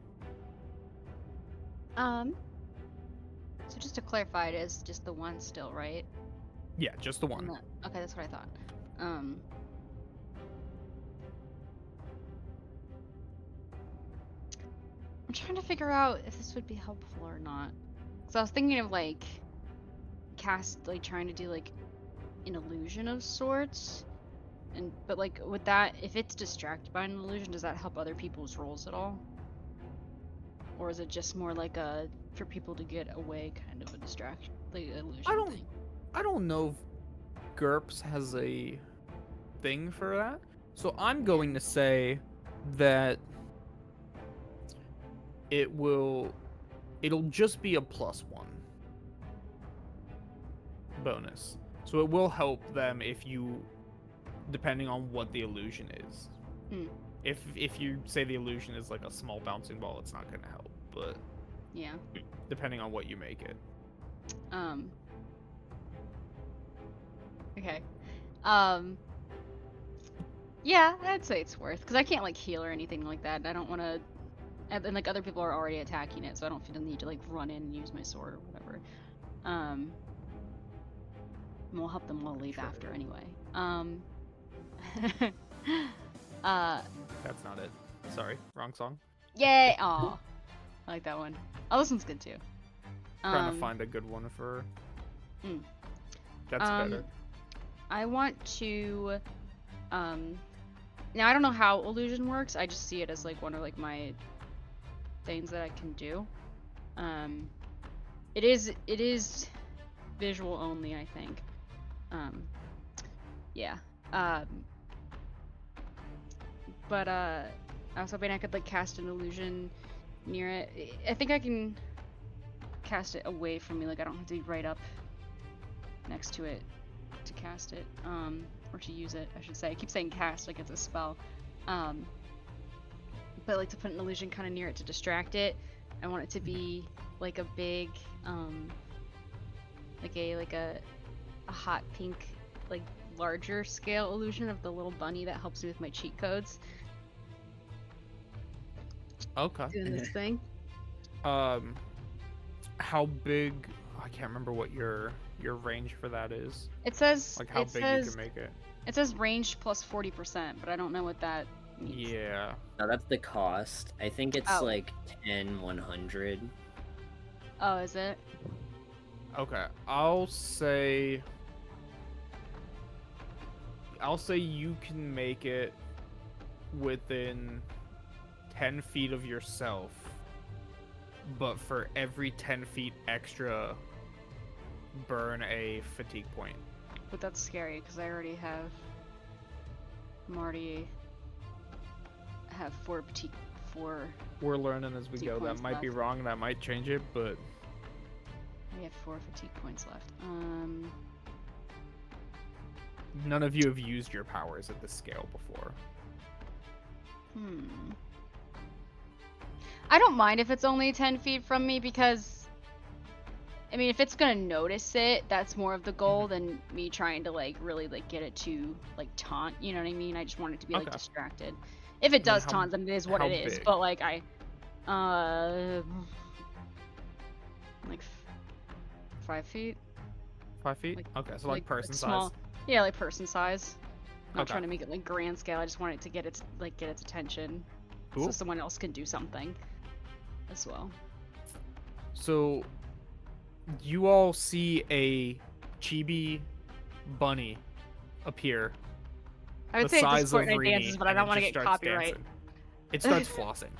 So just to clarify, it is just the one still, right? Yeah, just the one. Okay, that's what I thought. I'm trying to figure out if this would be helpful or not. Cause I was thinking of like trying to do like an illusion of sorts. But like with that, if it's distracted by an illusion, does that help other people's rolls at all? Or is it just more like for people to get away kind of a distraction, like illusion thing? I don't know if GURPS has a thing for that. So I'm going to say that it'll just be a +1 bonus. So it will help them depending on what the illusion is. If you say the illusion is like a small bouncing ball, it's not going to help, but Yeah. depending on what you make it. Okay. Yeah, I'd say it's worth, because I can't like heal or anything like that. I don't want to, and like other people are already attacking it, so I don't feel the need to like run in and use my sword or whatever. And we'll help them all leave after anyway. That's not it. Sorry, wrong song. Yay! Aw, I like that one. Oh, this one's good too. Trying to find a good one for. That's better. I want to. Now I don't know how illusion works. I just see it as like one of like my things that I can do. It is visual only, I think. Yeah. But I was hoping I could like cast an illusion near it. I think I can cast it away from me. Like I don't have to be right up next to it to cast it. Or to use it, I should say. I keep saying cast like it's a spell. But like to put an illusion kind of near it to distract it. I want it to be like a big, like a hot pink, like larger scale illusion of the little bunny that helps me with my cheat codes. Okay. Doing this thing. How big? I can't remember what your range for that is. It says Like how big you can make it. It says ranged plus 40%, but I don't know what that means. Yeah. No, that's the cost. I think it's Oh. like 10, 100. Oh, is it? Okay. I'll say you can make it within 10 feet of yourself, but for every 10 feet extra, burn a fatigue point. But that's scary because I already have. Have 4 fatigue. 4. We're learning as we Fatigue go. That points might be left. wrong. That might change it, but I have 4 fatigue points left. none of you have used your powers at this scale before. I don't mind if it's only 10 feet from me because, I mean, if it's gonna notice it, that's more of the goal than me trying to like really like get it to like taunt. You know what I mean? I just want it to be like Okay. distracted. If it Then does how- taunt, then it is what how it is. big? But like like 5 feet. 5 feet? Like- Okay, so like person small. size. Yeah, like person size. Not Okay. trying to make it like grand scale. I just want it to get its attention, so Cool. someone else can do something as well. So you all see a chibi bunny appear. I would the say size it's of Fortnite Rini, dances, but I and don't it want to just get starts copyright. dancing. It starts flossing.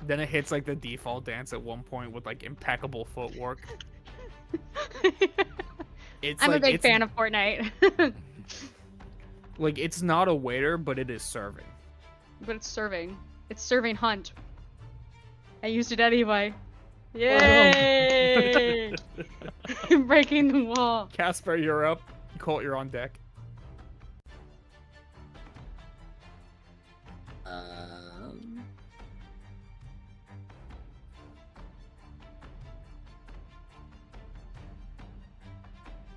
Then it hits like the default dance at one point with like impeccable footwork. It's I'm like a big it's, fan of Fortnite. like it's not a waiter, but it is serving. But it's serving. It's serving Hunt. I used it anyway. Oh. Yay! Breaking the wall. Casper, you're up. Colt, you're on deck.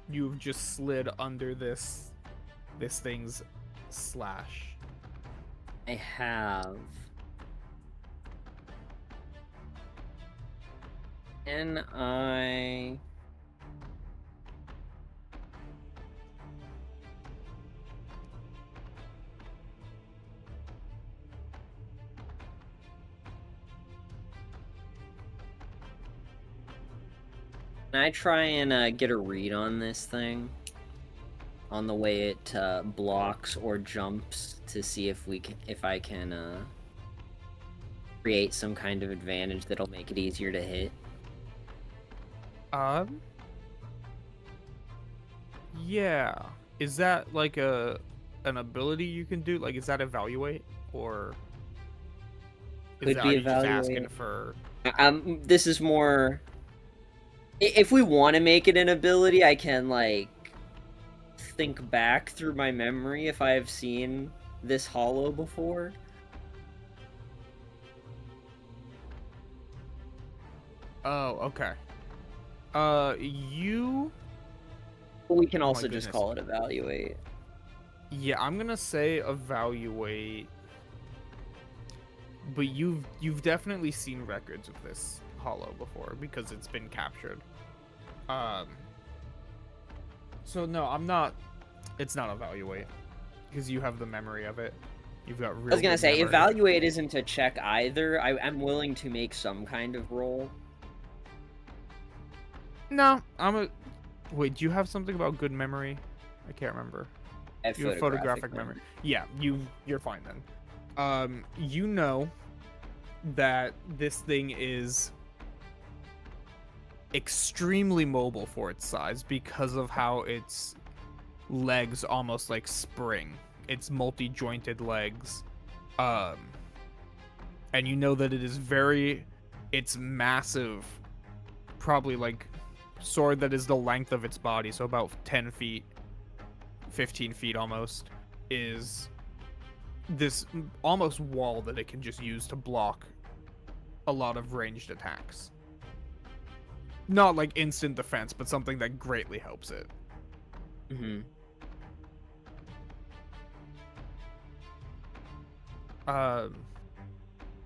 You've just slid under this thing's slash. I have. Can I? Can I try and get a read on this thing? On the way it blocks or jumps to see if I can create some kind of advantage that'll make it easier to hit. Yeah. Is that like an ability you can do? Like, is that evaluate, or Could are be you just asking evaluate. for? This is more. If we want to make it an ability, I can like think back through my memory if I have seen this hollow before. Oh, okay. You. We can Oh my also just goodness. call it evaluate. Yeah, I'm gonna say evaluate. But you've definitely seen records of this hollow before because it's been captured. So no, I'm not. It's not evaluate because you have the memory of it. You've got real. I was gonna good say memory. evaluate isn't a check either. I'm willing to make some kind of roll. No, Wait, do you have something about good memory? I can't remember. You have photographic memory. Yeah, you're fine then. You know that this thing is extremely mobile for its size because of how its legs almost like spring. Its multi-jointed legs. And you know that it's massive, probably like sword that is the length of its body, so about 10 feet, 15 feet almost, is this almost wall that it can just use to block a lot of ranged attacks. Not like instant defense, but something that greatly helps it. Mm-hmm.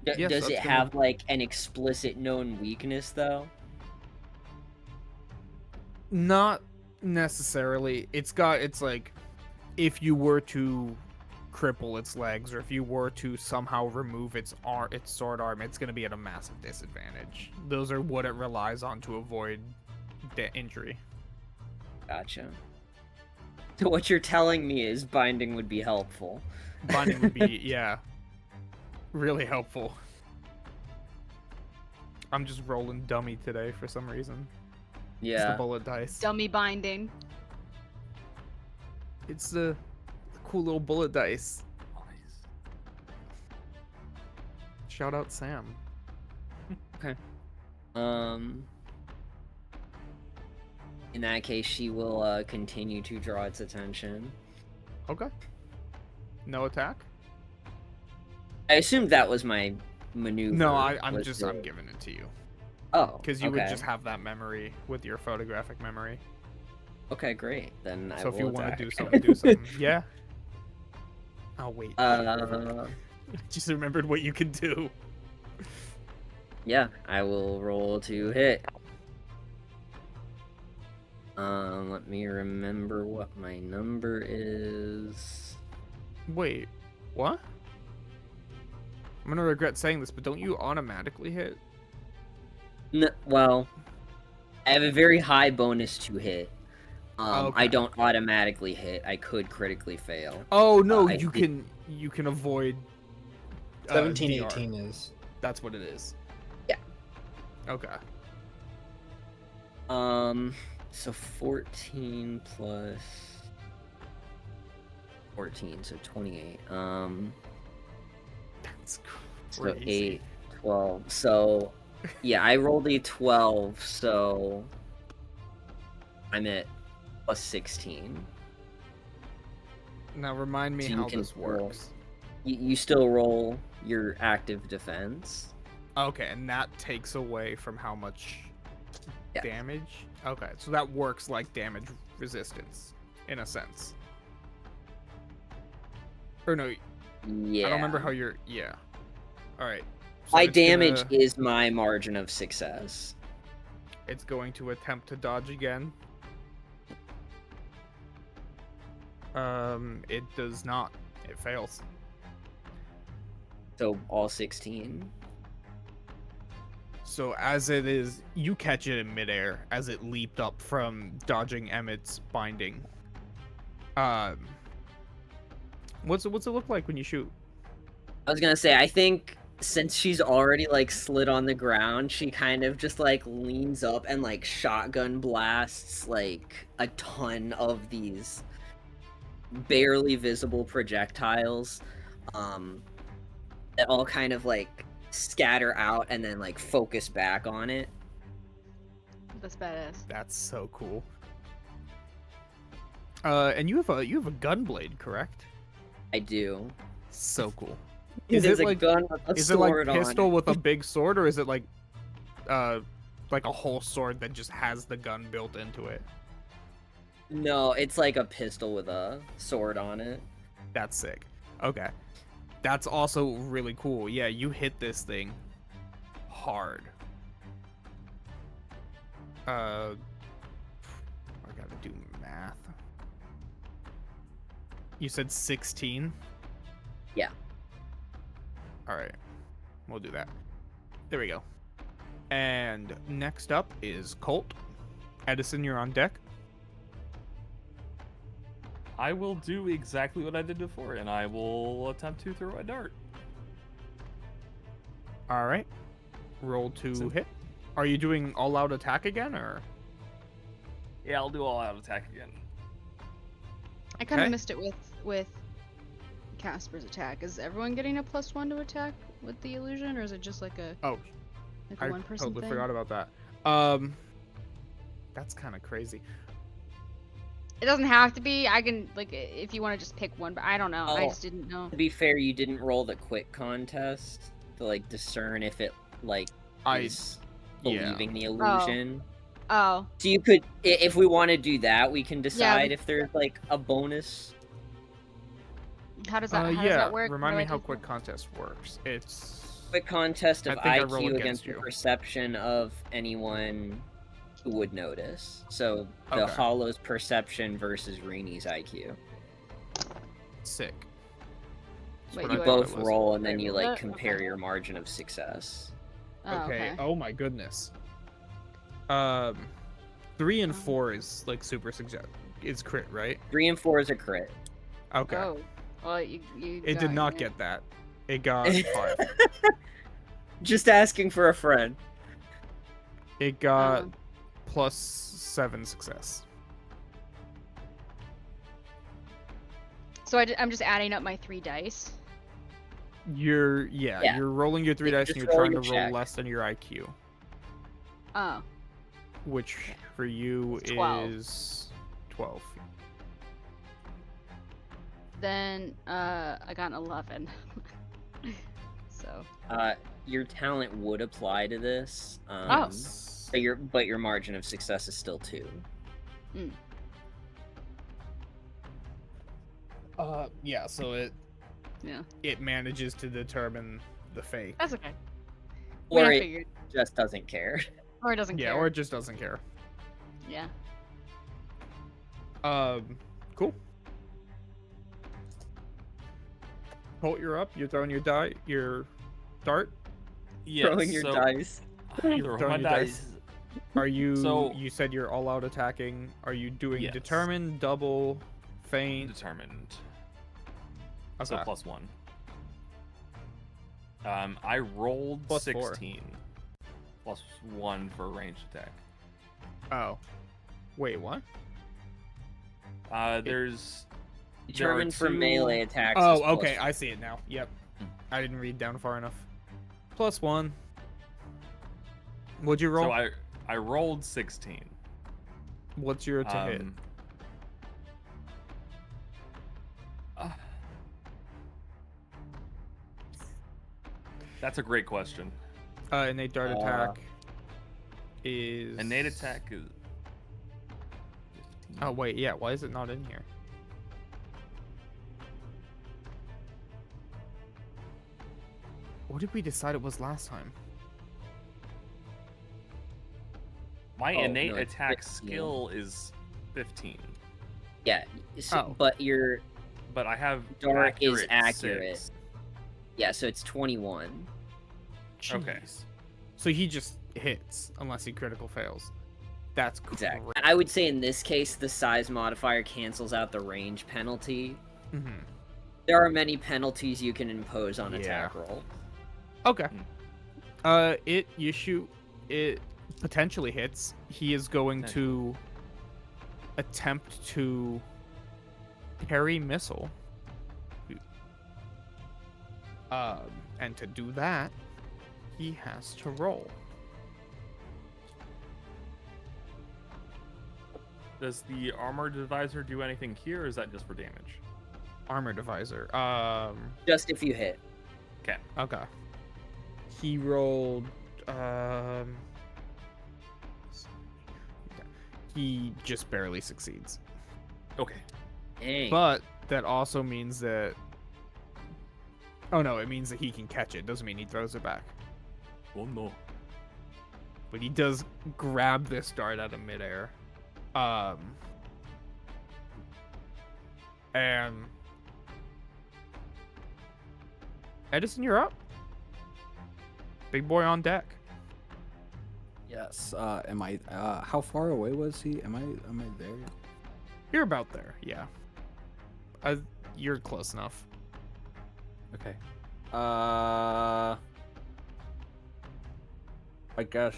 Yes, Does it that's have like an explicit known weakness though? Not necessarily. It's like, if you were to cripple its legs, or if you were to somehow remove its sword arm, it's going to be at a massive disadvantage. Those are what it relies on to avoid injury. Gotcha. So what you're telling me is binding would be helpful. Binding would be, yeah, really helpful. I'm just rolling dummy today for some reason. It's the Yeah. bullet dice. Dummy binding. It's the cool little bullet dice. Nice. Shout out Sam. In that case, she will continue to draw its attention. Okay. No attack? I assumed that was my maneuver. No, I'm was just to- I'm giving it to you. Oh, Because you would okay. just have that memory with your photographic memory. Okay, great. Then I So if you will want to attack. do something, do something. Yeah. Oh wait. Uh, Just remembered what you could do. yeah, I will roll to hit. Let me remember what my number is. Wait. What? I'm gonna regret saying this, but don't you automatically hit? Well, I have a very high bonus to hit. I Okay. don't automatically hit. I could critically fail. Oh no, I you did- can avoid. 17, DR. 18 is. That's what it is. Yeah. Okay. So 14 plus 14, so 28. That's So crazy. 8, 12. So, yeah, I rolled a 12, so I'm at plus 16. Now remind me So you how can this roll. works. You still roll your active defense. Okay, and that takes away from how much Yeah. damage? Okay, so that works like damage resistance, in a sense. Or no, Yeah. I don't remember how you're... Yeah. Alright. So My it's damage gonna- is my margin of success. It's going to attempt to dodge again. It does not. It fails. So all 16. So as it is, you catch it in midair as it leaped up from dodging Emmett's binding. What's it look like when you shoot? I was gonna say, I think since she's already like slid on the ground, she kind of just like leans up and like shotgun blasts like a ton of these barely visible projectiles that all kind of like scatter out and then like focus back on it. That's badass. That's so cool. And you have a gun blade, correct? I do. So cool. Is Is it it a like- gun with a Is it like sword on pistol it? with a big sword, or is it like a whole sword that just has the gun built into it? No, it's like a pistol with a sword on it. That's sick. Okay. That's also really cool. Yeah, you hit this thing hard. I gotta do math. You said 16? Yeah. Alright. We'll do that. There we go. And next up is Colt. Edison, you're on deck. I will do exactly what I did before, and I will attempt to throw a dart. Alright. Roll to So- hit. Are you doing all out attack again, or? Yeah, I'll do all out attack again. I kind of Okay. missed it with Casper's attack. Is everyone getting a +1 to attack with the illusion, or is it just like a Oh, I one person totally thing? forgot about that. That's kind of crazy. It doesn't have to be. I can like if you want to just pick one, but I don't know. I Oh. just didn't know. To be fair, you didn't roll the quick contest to like discern if it like is yeah. believing the illusion. Oh, So you could, if we want to do that, we can decide if there's like a bonus. how does that? How does Yeah. that work? Remind How me do I how do quick that? contest works. It's Quick contest I of think I roll IQ against against the you. perception of anyone would notice. So the Okay. Hollow's perception versus Reenie's IQ. Sick. That's Wait, what You I do I- thought both it was. roll and then Wait, you what? like compare Okay. your margin of success. Oh, okay. Oh my goodness. 3 and Um, 4 is like super suggest. Is crit, right? 3 and 4 is a crit. Okay. Oh. Well, you It did got not it. get that. It got 5. Just asking for a friend. It got Um, plus 7 success. So I'm just adding up my 3 dice. You're Yeah. you're rolling your 3 Yeah, dice and just you're roll trying your to roll check. less than your IQ, Oh. which for you 12. is 12. Then I got an 11. So. Your talent would apply to this. Oh. But your margin of success is still 2. Yeah, so Yeah. it manages to determine the fake. That's okay. Or I it figured. just doesn't care. Or it doesn't Yeah, care. or it just doesn't care. Yeah. Cool. Colt, you're up. You're throwing your dart. Yeah, Throwing your so dice. You're throw throwing my your dice. Are you? So- You said you're all out attacking. Are you doing Yes. determined, double, feint? Determined. Okay. So +1. I rolled Plus 4. 16. +1 for ranged attack. Oh. Wait, what? There's Determined for two- melee attacks. is Oh, plus okay. 4. I see it now. Yep. Hmm. I didn't read down far enough. +1. What'd you roll? So I rolled 16. What's your to hit? Uh, that's a great question. Innate dart attack is. Innate attack is. Oh wait, yeah. Why is it not in here? What did we decide it was last time? My Oh, innate no, it's attack 15. skill is 15, Yeah. So, Oh. But your but I have Dart is accurate accurate. 6. yeah, so it's 21. Okay. Jeez. So he just hits unless he critical fails. That's Exactly. great. I would say in this case the size modifier cancels out the range penalty. Mhm. There are many penalties you can impose on Yeah. attack roll. Okay. Hmm. You shoot. It potentially hits. He is going to attempt to parry missile. And to do that, he has to roll. Does the armored divisor do anything here, or is that just for damage? Armor divisor. Just if you hit. Okay. He rolled. He just barely succeeds. Okay. Dang. But that also means that. Oh no, it means that he can catch it. Doesn't mean he throws it back. Oh no. But he does grab this dart out of midair. And Edison, you're up. Big boy on deck. Yes. Am I? How far away was he? Am I there? You're about there, yeah. You're close enough. Okay. I guess.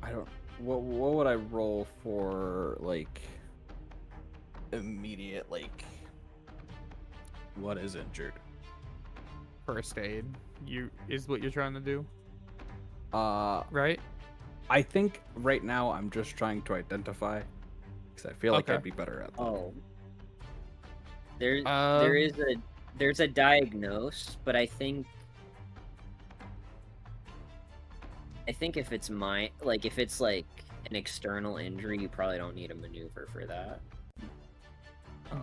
I don't. What would I roll for like immediate like? What is injured? First aid, is what you're trying to do, Uh, right? I think right now I'm just trying to identify, because I feel like Okay. I'd be better at that. Oh. There's Um, a diagnose, but I think if it's if it's like an external injury, you probably don't need a maneuver for that.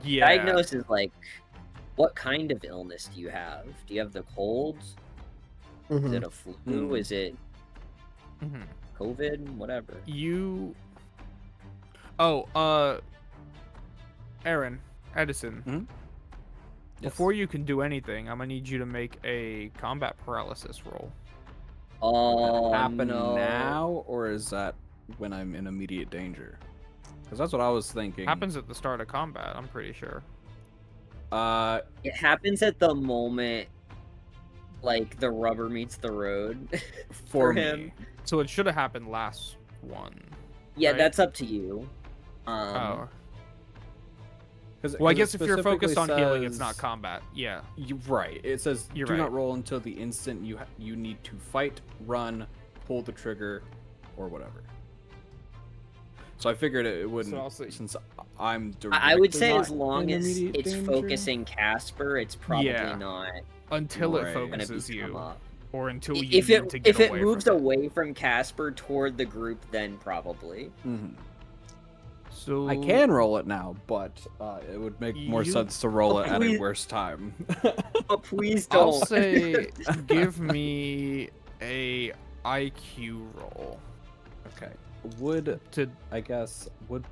Yeah. Diagnose is like, what kind of illness do you have? Do you have the colds? Is it a flu? Mhm. Is it Mhm. COVID, whatever. Aaron, Edison. Mhm. Yes. Before you can do anything, I'm gonna need you to make a combat paralysis roll. Oh, happen no. now, or is that when I'm in immediate danger? Because that's what I was thinking. Happens at the start of combat, I'm pretty sure. It happens at the moment, like, the rubber meets the road for him. me. So it should have happened last one. Yeah, right? that's up to you. Oh. 'Cause Well, I it guess if you're focused on specifically healing, it's not says- combat. Yeah. Right. It says You're do right. not roll until the instant you need to fight, run, pull the trigger, or whatever. So I figured it wouldn't, So I'll say- since I'm I would directly say not as long in as immediate it's danger. focusing Casper, it's probably Yeah. not Until Right. it gonna focuses become you, up. or until you If need to get it away moves from it. away from Casper toward the group, then probably. Mhm. So I can roll it now, but it would make more You- sense to roll it at a Please. worse time. Oh, please don't. I'll say give me a IQ roll Okay. Would to would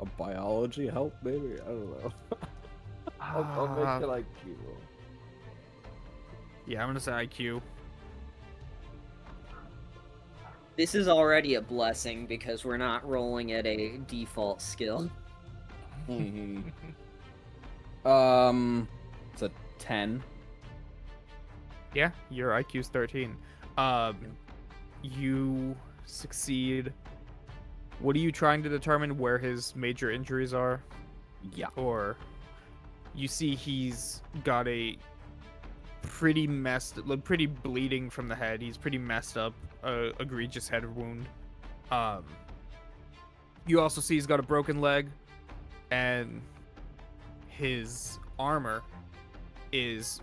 a biology help? Maybe I don't know. I'll make it like you roll. Yeah, I'm gonna say IQ. This is already a blessing because we're not rolling at a default skill. It's a 10. Yeah, your IQ's 13. You succeed. What are you trying to determine where his major injuries are? Yeah. Or you see he's got a pretty pretty bleeding from the head. He's pretty messed up, egregious head wound. You also see he's got a broken leg, and his armor is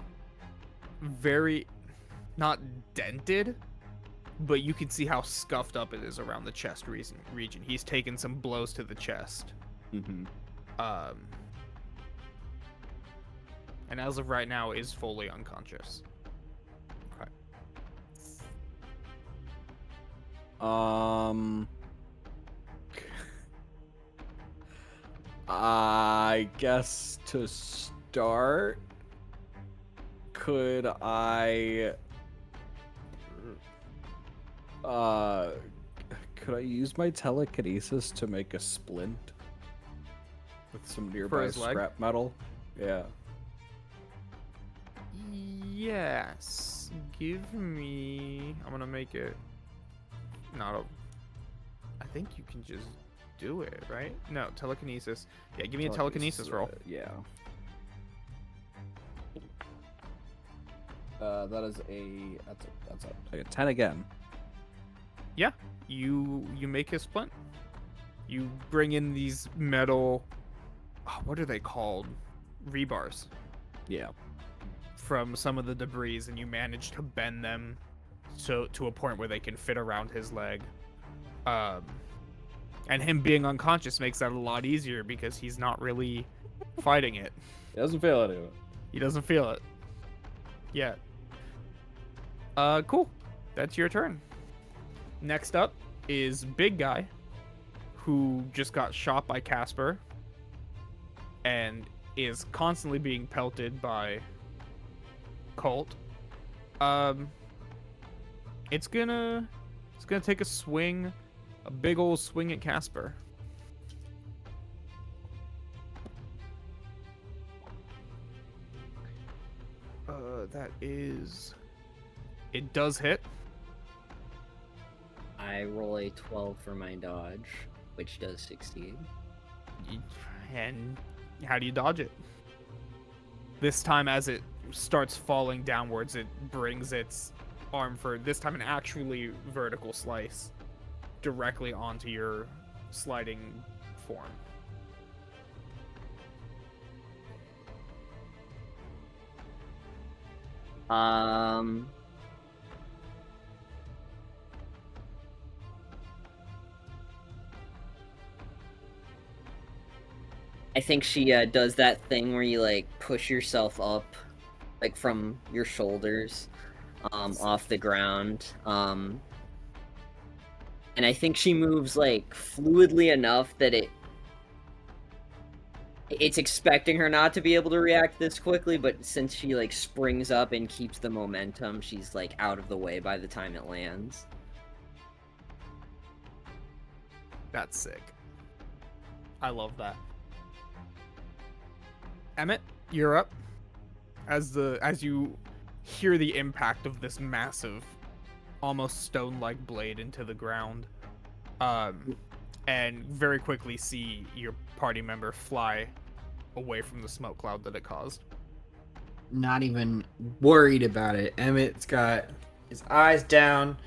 very not dented, but you can see how scuffed up it is around the chest region. He's taken some blows to the chest. Mm-hmm. And as of right now is fully unconscious. Okay. I guess to start, could I use my telekinesis to make a splint with some nearby his leg? scrap metal? Yeah. Yes. Give me. I'm gonna make it. Not a. I think you can just do it, right? No, telekinesis. Yeah, give me a telekinesis roll. Yeah. That is that's a 10 again. Yeah, you make his splint. You bring in these metal. Oh, what are they called? Rebars. Yeah. From some of the debris, and you manage to bend them to a point where they can fit around his leg. And him being unconscious makes that a lot easier because he's not really fighting it. He doesn't feel any of it. He doesn't feel it yet. Cool. That's your turn. Next up is Big Guy, who just got shot by Casper and is constantly being pelted by Colt. It's gonna take a swing, a big old swing at Casper. That is. It does hit. I roll a 12 for my dodge, which does succeed. And how do you dodge it? This time, as it starts falling downwards, it brings its arm for this time an actually vertical slice directly onto your sliding form. I think she does that thing where you like push yourself up, like from your shoulders, off the ground, and I think she moves like fluidly enough that it's expecting her not to be able to react this quickly, but since she like springs up and keeps the momentum, she's like out of the way by the time it lands. That's sick. I love that. Emmett, you're up. As you hear the impact of this massive, almost stone-like blade into the ground, and very quickly see your party member fly away from the smoke cloud that it caused. Not even worried about it. Emmett's got his eyes down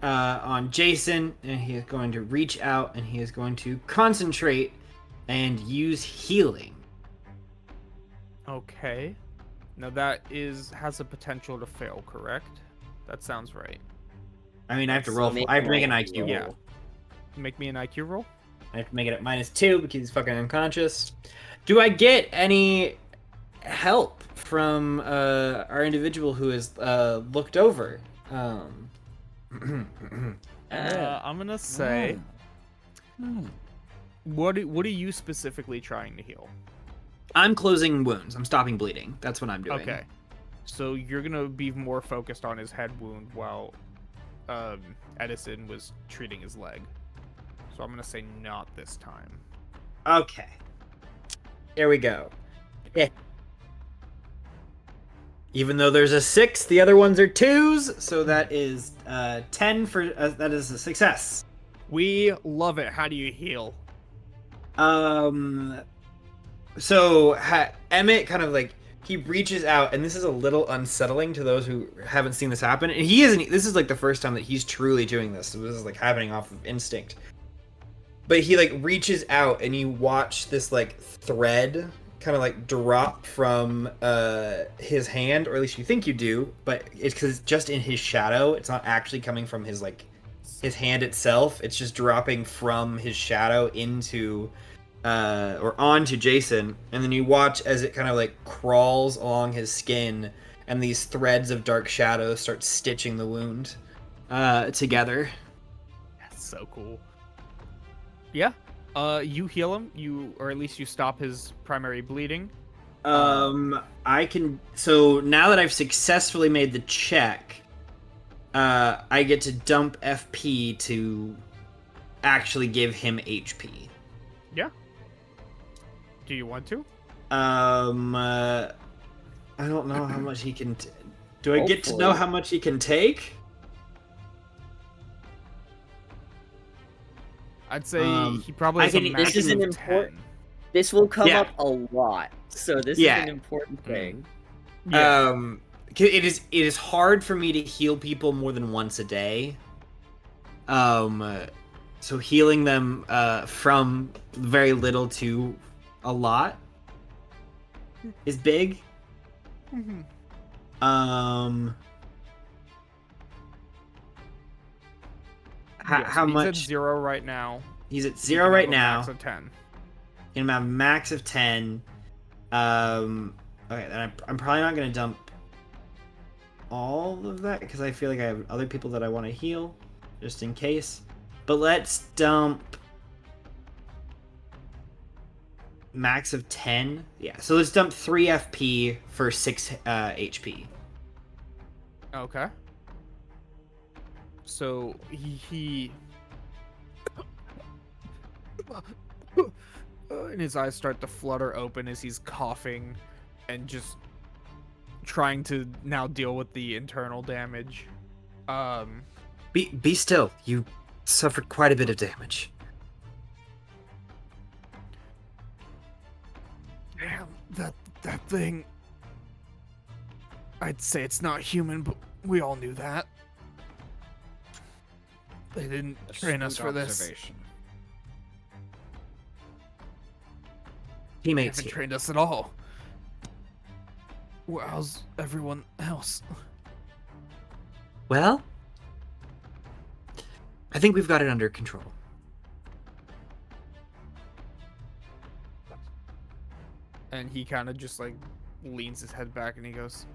on Jason, and he is going to reach out and he is going to concentrate and use healing. Okay. Now that has a potential to fail, correct? That sounds right. I mean, I have to roll. Make I have to make an an IQ IQ roll. Yeah. Make me an IQ roll. I have to make it at -2 because he's fucking unconscious. Do I get any help from our individual who is looked over? I'm gonna say, what are you specifically trying to heal? I'm closing wounds. I'm stopping bleeding. That's what I'm doing. Okay. So you're gonna be more focused on his head wound while Edison was treating his leg. So I'm gonna say not this time. Okay. Here we go. Yeah. Even though there's a 6, the other ones are 2s, so that is 10 for that is a success. We love it. How do you heal? So Emmett kind of like he reaches out, and this is a little unsettling to those who haven't seen this happen. And he isn't. This is like the first time that he's truly doing this. So this is like happening off of instinct. But he like reaches out, and you watch this like thread kind of like drop from his hand, or at least you think you do. But it's because it's just in his shadow. It's not actually coming from his hand itself. It's just dropping from his shadow into or onto Jason, and then you watch as it kind of like crawls along his skin, and these threads of dark shadow start stitching the wound together. That's so cool. Yeah. You heal him, or at least you stop his primary bleeding. I can. So now that I've successfully made the check, I get to dump FP to actually give him HP. Yeah. Do you want to? I don't know how much he can. Do I get to know how much he can take? I'd say he probably has a maximum this is an of important. 10. This will come Yeah. up a lot, so this is an important thing. Yeah. It is hard for me to heal people more than once a day. So healing them from very little to a lot is big. Mm-hmm. How he's much? at 0 right now. He's at He 0 can right have a now. Max of 10. In my max of 10. Okay, then I'm probably not gonna dump all of that because I feel like I have other people that I want to heal, just in case. But let's dump max of 10. Yeah, so let's dump 3 FP for 6 HP. Okay. So he and his eyes start to flutter open as he's coughing and just trying to now deal with the internal damage. Be still. You suffered quite a bit of damage. Damn, that thing. I'd say it's not human, but we all knew that. They didn't train us for this. They Teammates haven't here. trained us at all. Well, how's everyone else? Well, I think we've got it under control. And he kind of just like leans his head back and he goes,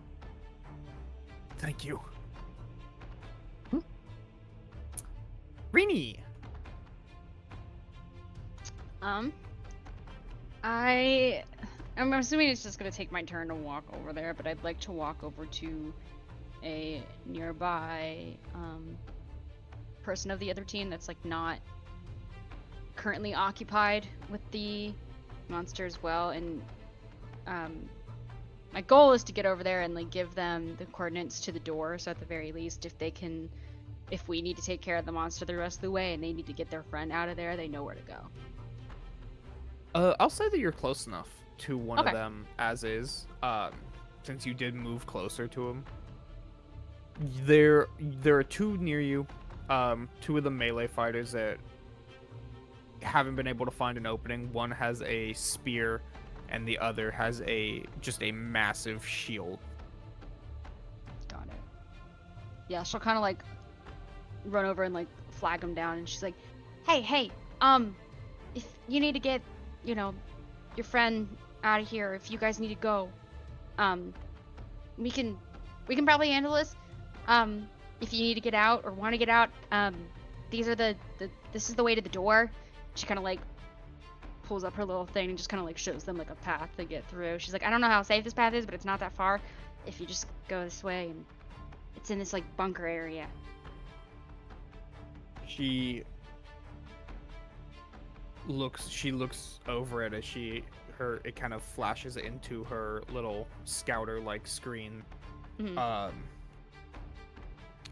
"Thank you." Rini, I'm assuming it's just gonna take my turn to walk over there, but I'd like to walk over to a nearby person of the other team that's like not currently occupied with the monster as well, and my goal is to get over there and like give them the coordinates to the door, so at the very least if we need to take care of the monster the rest of the way and they need to get their friend out of there, they know where to go. I'll say that you're close enough to one Okay. of them as is, since you did move closer to him. There are two near you, two of the melee fighters that haven't been able to find an opening. One has a spear, and the other has just a massive shield. Got it. Yeah, she'll kind of like run over and like flag him down, and she's like, hey, if you need to get, your friend out of here, if you guys need to go, we can probably handle this. If you need to get out or want to get out, this is the way to the door. She kind of like pulls up her little thing and just kind of like shows them like a path to get through. She's like, I don't know how safe this path is, but it's not that far. If you just go this way, and it's in this like bunker area. She looks over it as it kind of flashes into her little scouter like screen. Mhm.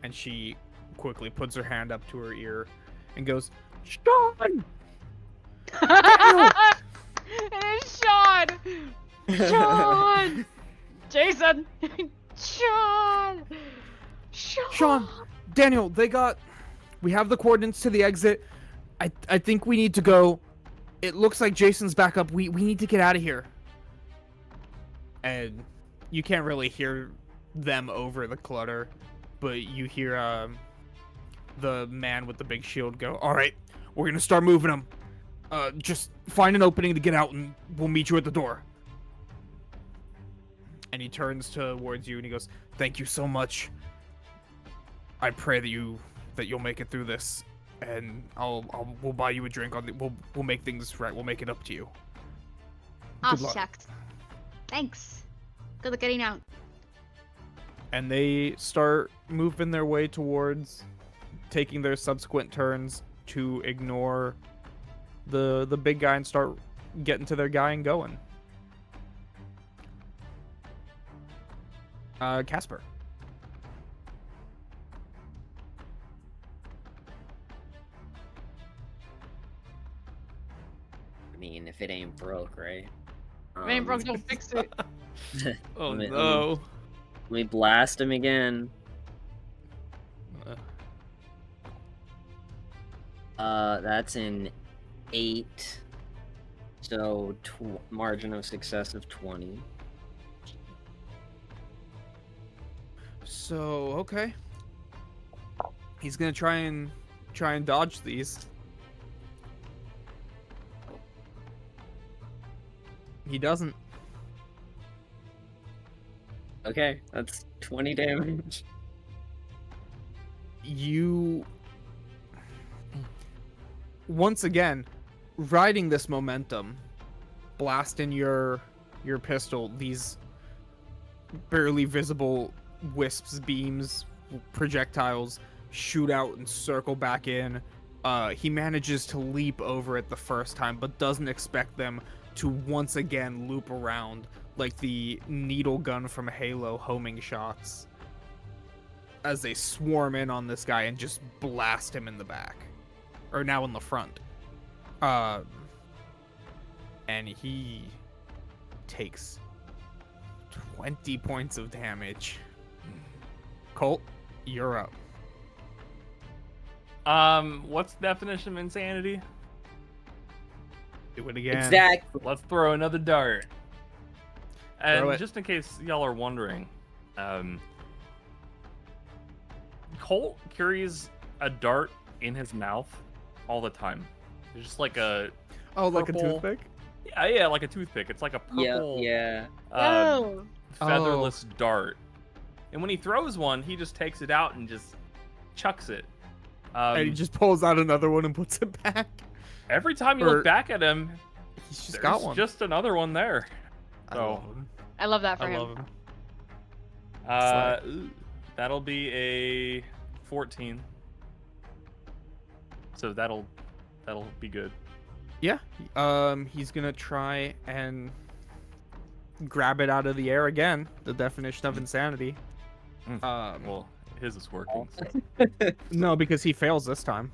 And she quickly puts her hand up to her ear and goes, Sean! It is Sean! Sean! Jason! Sean! Sean! Daniel, we have the coordinates to the exit. I think we need to go. It looks like Jason's back up. We need to get out of here. And you can't really hear them over the clutter, but you hear the man with the big shield go, all right, we're gonna start moving them. Just find an opening to get out and we'll meet you at the door. And he turns towards you and he goes, thank you so much. I pray that you'll make it through this, and we'll buy you a drink we'll make things right. We'll make it up to you. Oh, Good luck. shucks. Thanks. Good luck getting out. And they start moving their way towards taking their subsequent turns to ignore the big guy and start getting to their guy and going. Casper. I mean, if it ain't broke, right? Man, bro, don't fix it. Oh Let me- no. Let me blast him again. That's an 8. So margin of success of 20. So okay. He's gonna try and dodge these. He doesn't. Okay, that's 20 damage. You once again riding this momentum, blasting your pistol, these barely visible wisps, beams, projectiles shoot out and circle back in. He manages to leap over it the first time, but doesn't expect them to once again loop around like the needle gun from Halo homing shots as they swarm in on this guy and just blast him in the back. Or now in the front. And he takes 20 points of damage. Colt, you're up. What's the definition of insanity? Do it again. Exactly. Let's throw another dart. And Throw it. just in case y'all are wondering, Colt carries a dart in his mouth all the time. It's just like a Like a purple- toothpick? yeah, like a toothpick. It's like a purple Yeah. Oh. featherless dart. And when he throws one, he just takes it out and just chucks it. And he just pulls out another one and puts it back. Every time you Or- look back at him, He's just there's got one. just another one there. I So, love him. I love that for I him. love him. ooh, that'll be a 14. So that'll be good. Yeah. He's gonna try and grab it out of the air again. The definition of insanity. Well, his is working. So. No, because he fails this time.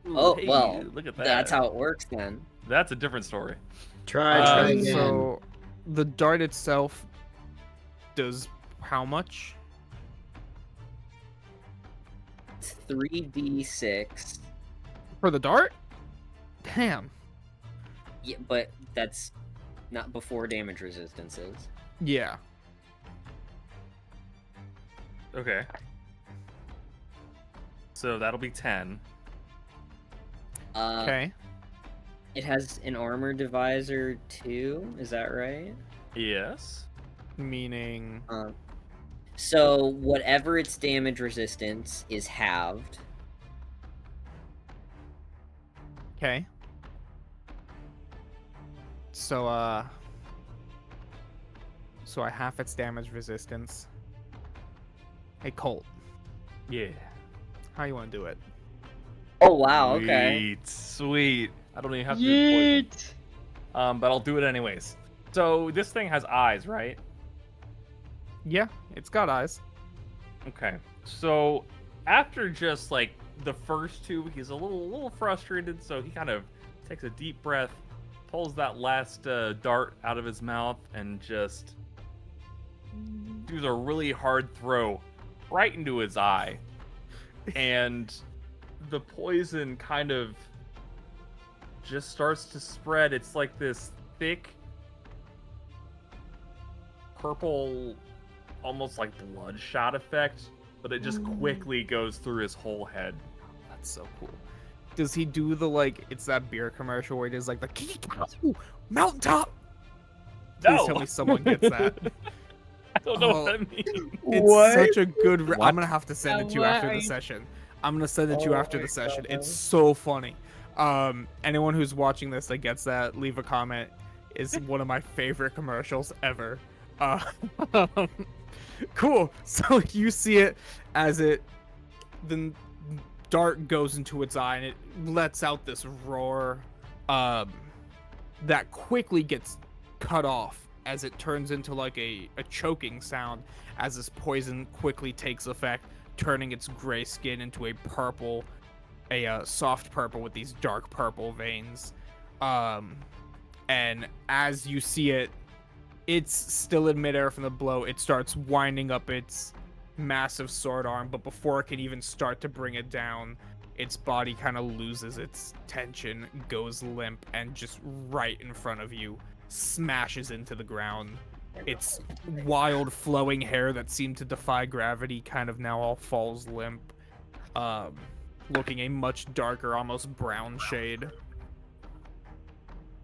Oh, Hey, well, look at that. that's how it works then. That's a different story. Try again. So the dart itself does how much? It's 3d6. For the dart? Damn. Yeah, but that's not before damage resistances. Yeah. Okay. So that'll be 10. Okay. It has an armor divisor too. Is that right? Yes. Meaning. So whatever its damage resistance is halved. Okay. So so I half its damage resistance. Hey Colt, Yeah. how you want to do it? Oh wow. Okay. Sweet. I don't even have to do poison. But I'll do it anyways. So this thing has eyes, right? Yeah, it's got eyes. Okay. So after just like the first two, he's a little frustrated, so he kind of takes a deep breath, pulls that last dart out of his mouth, and just does a really hard throw right into his eye. And the poison kind of just starts to spread. It's like this thick purple, almost like bloodshot effect, but it just quickly goes through his whole head. That's so cool. Does he do the like? It's that beer commercial where it is like the mountaintop. Please tell me someone gets that. I don't know Oh, what that means. It's such a good. I'm What? gonna have to send it to you after the session. I'm gonna send it to you after the session. God. It's so funny. Anyone who's watching this that gets that, leave a comment. It's one of my favorite commercials ever. Cool. So you see it as the dart goes into its eye and it lets out this roar that quickly gets cut off as it turns into like a choking sound as this poison quickly takes effect, turning its gray skin into a purple, a soft purple with these dark purple veins. And as you see it, it's still in midair from the blow. It starts winding up its massive sword arm, but before it can even start to bring it down, its body kind of loses its tension, goes limp, and just right in front of you smashes into the ground. Its wild flowing hair that seemed to defy gravity kind of now all falls limp, looking a much darker, almost brown shade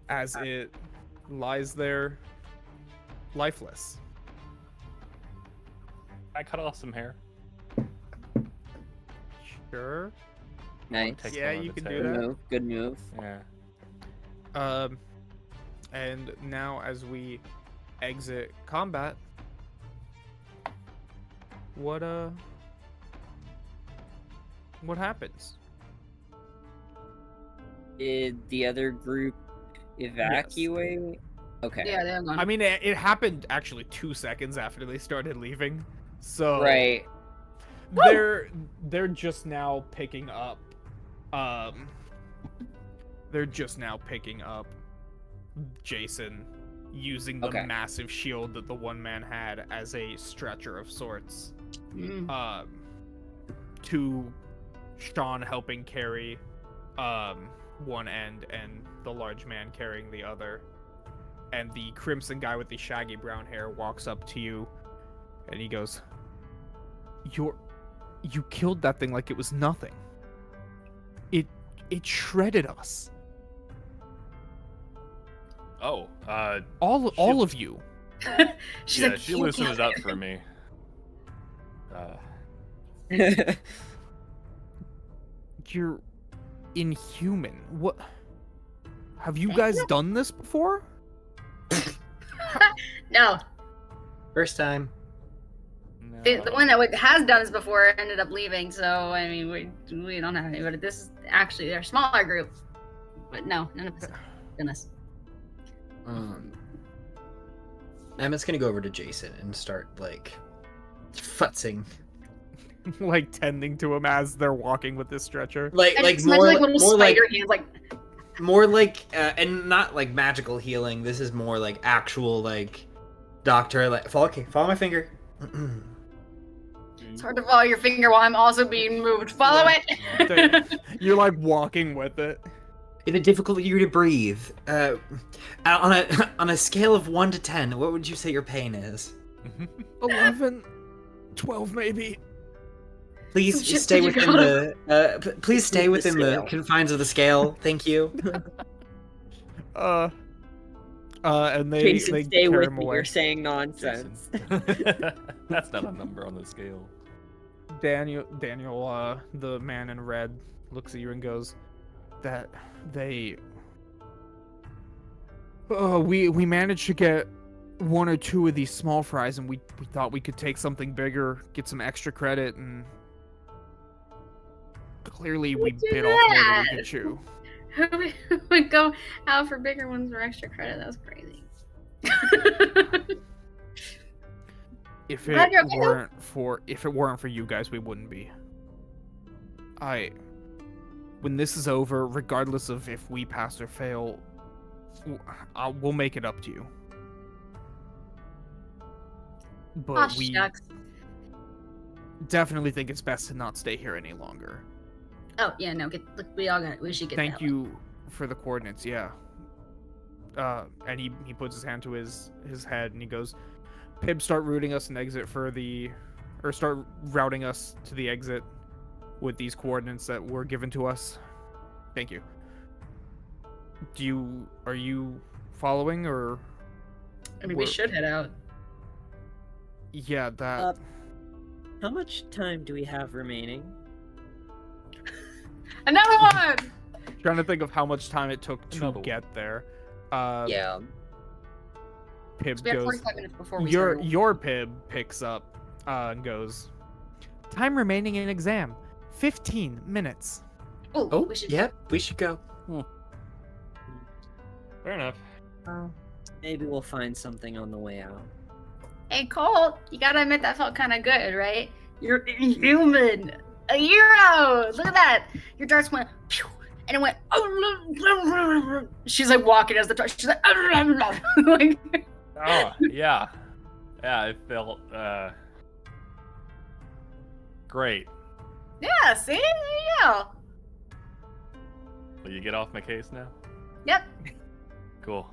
as it lies there lifeless. I cut off some hair. Sure. Nice. Take Yeah, some of you its can hair. do Good that. move. Good move. Yeah. And now as we exit combat, what happens? Did the other group evacuate? Okay. Yeah, they're gone. I mean, it happened actually 2 seconds after they started leaving, so Right. they're just now picking up. They're just now picking up Jason using the Okay. massive shield that the one man had as a stretcher of sorts. To Sean helping carry one end and the large man carrying the other. And the crimson guy with the shaggy brown hair walks up to you and he goes, You killed that thing like it was nothing. It shredded us. Oh, All of you. She's yeah, like, she "You loosens killed up him." for me. You're inhuman. What? Have you guys done this before? No. First time. The one that has done this before ended up leaving, so I mean we don't have any. But this is actually their smaller group. But no, none of us have done this. Emmett's gonna go over to Jason and start like futzing. Like tending to him as they're walking with this stretcher. Like And it's more like little more like spider hands, like more like and not like magical healing. This is more like actual like doctor like follow my finger. it's hard to follow your finger while I'm also being moved. Follow it. You're like walking with it. In a difficult year to breathe. On a scale of 1 to 10, what would you say your pain is? 11, 12 maybe. Please Some shit stay you within the please stay within the confines of the scale. Thank you. And they Jason, stay carry with him me. away. You're saying nonsense. That's not a number on the scale. Daniel, the man in red, looks at you and goes, "That they, we managed to get 1 or 2 of these small fries, and we thought we could take something bigger, get some extra credit, and clearly we do bit off more than that? we could chew." Who would go out for bigger ones for extra credit? That was crazy. If Glad it you're okay, though. weren't for you guys, we wouldn't be. When this is over, regardless of if we pass or fail, we'll make it up to you. But Oh, we shucks. definitely think it's best to not stay here any longer. Oh yeah, no. Look, we should get. Thank the hell you for the coordinates. Yeah. And he puts his hand to his head and he goes, "Pib, start routing us an exit start routing us to the exit with these coordinates that were given to us. Thank you." Are you following or? I mean, we should head out. Yeah, that. How much time do we have remaining? Another one. Trying to think of how much time it took to Another one. get there. Yeah. Pib We have goes. 45 minutes before we Your start. your Pib picks up and goes. Time remaining in exam, 15 minutes. Oh, we should. yep, we should go. Fair enough. Maybe we'll find something on the way out. Hey, Colt, you gotta admit that felt kind of good, right? You're human, a hero. Look at that. Your darts went, pew, and it went. She's like walking as the dart. She's like, like Oh, yeah. Yeah, it felt great. yeah. See, there you go. Will you get off my case now? Yep. Cool.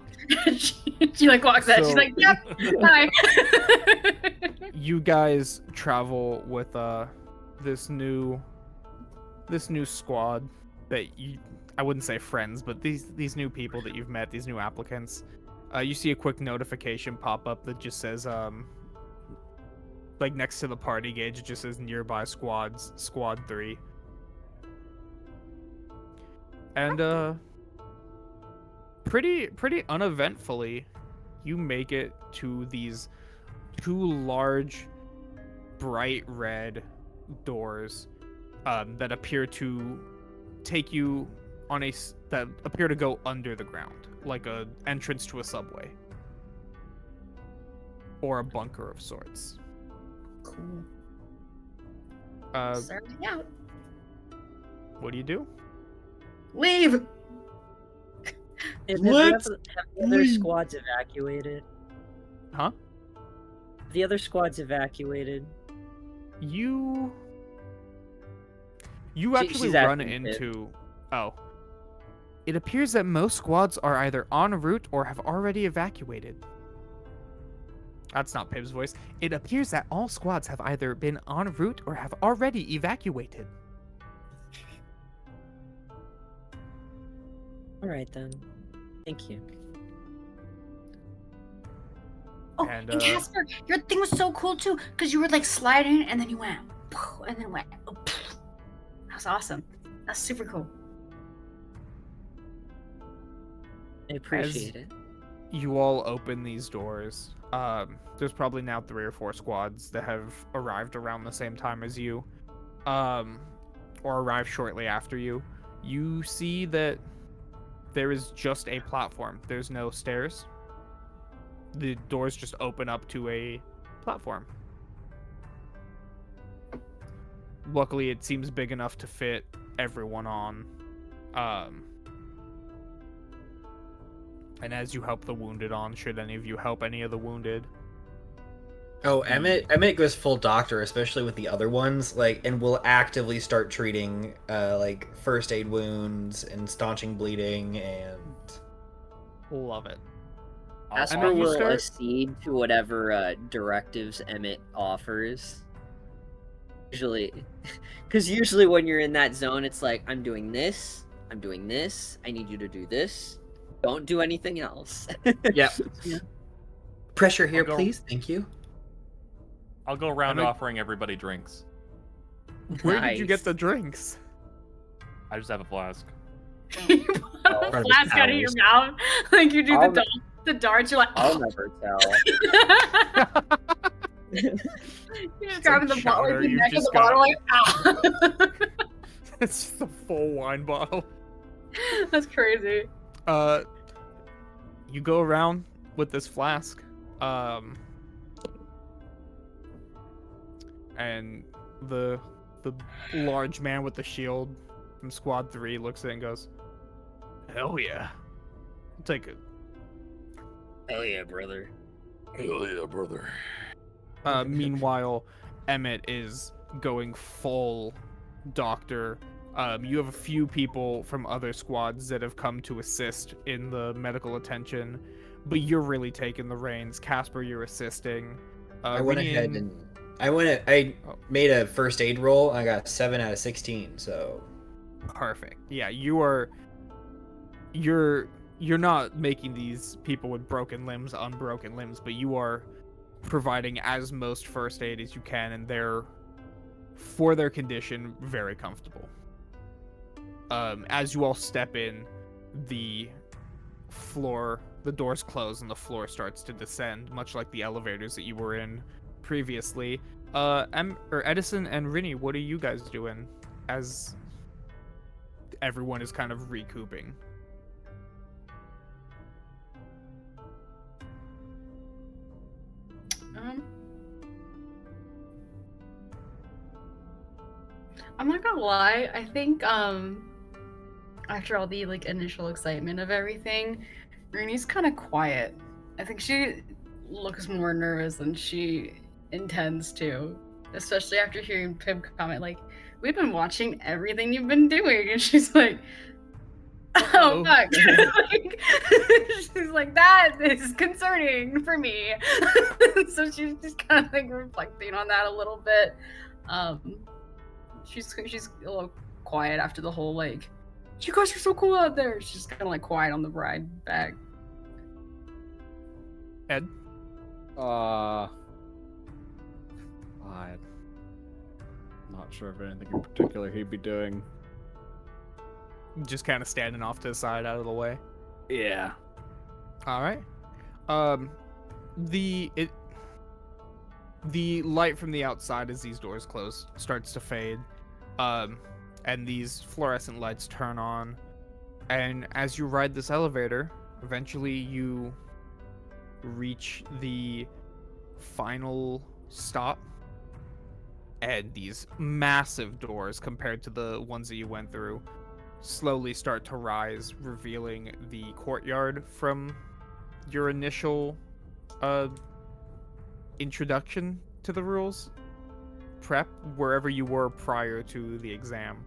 she like walks out. She's So- like, yep. Hi. You guys travel with this new squad that I wouldn't say friends, but these new people that you've met, these new applicants. You see a quick notification pop up that just says like next to the party gauge, it just says nearby squads, squad 3. And pretty uneventfully, you make it to these 2 large bright red doors that appear to take you on that appear to go under the ground, like a entrance to a subway or a bunker of sorts. Cool. Starting out. What do you do? Leave. Have Let's the other leave. squads evacuated? Huh? The other squads evacuated? You She- actually she's run asking Pib. into. Oh. It appears that most squads are either en route or have already evacuated. That's not Pib's voice. It appears that all squads have either been en route or have already evacuated. Alright then. Thank you. Oh, And, and Casper, your thing was so cool too, because you were like sliding and then you went, and then went. That was awesome. That's super cool. I appreciate it. You all open these doors. There's probably now 3 or 4 squads that have arrived around the same time as you, or arrived shortly after you. You see that there is just a platform. There's no stairs. The doors just open up to a platform. Luckily, it seems big enough to fit everyone on. And as you help the wounded on, should any of you help any of the wounded? Oh, Emmett goes full doctor, especially with the other ones, like, and will actively start treating, like, first aid wounds and staunching bleeding and... Love it. Casper you will start- accede to whatever directives Emmett offers. Usually when you're in that zone, it's like, I'm doing this, I need you to do this. Don't do anything else. Yep. Yeah. Pressure here, I'll go- please. Thank you. I'll go around Am I- offering everybody drinks. Where did you get Nice. the drinks? I just have a flask. You put a Part of the flask out of your powers. mouth, like you do I'll the darts. You're like, I'll never tell. you're just grabbing the bottle, chowder, like the you've neck of just the got- bottle, like, ah. It's the full wine bottle. That's crazy. You go around with this flask, and the large man with the shield from Squad 3 looks at it and goes, "Hell yeah, I'll take it." Hell yeah, brother. Hell yeah, brother. Meanwhile, Emmett is going full doctor. You have a few people from other squads that have come to assist in the medical attention, but you're really taking the reins. Casper, you're assisting. I went Rini ahead and- and I Oh. made a first aid roll. I got 7 out of 16. So Perfect. Yeah, you're not making these people with broken limbs unbroken limbs, but you are providing as most first aid as you can, and they're, for their condition, very comfortable. As you all step in, the doors close and the floor starts to descend, much like the elevators that you were in previously. Edison and Rini, what are you guys doing as everyone is kind of recouping? I'm not gonna lie. I think after all the like initial excitement of everything, Rini's kind of quiet. I think she looks more nervous than she intends to, especially after hearing Pim comment like, "We've been watching everything you've been doing," and she's like, "Oh Uh-oh. fuck!" Like, she's like, "That is concerning for me." So she's just kind of like reflecting on that a little bit. She's a little quiet after the whole like, "You guys are so cool out there." She's kind of like quiet on the ride back. Ed? I'm not sure of anything in particular he'd be doing. Just kind of standing off to the side out of the way. Yeah. All right. The light from the outside as these doors close starts to fade, and these fluorescent lights turn on, and as you ride this elevator, eventually you reach the final stop, and these massive doors, compared to the ones that you went through, slowly start to rise, revealing the courtyard from your initial introduction to the rules prep, wherever you were prior to the exam.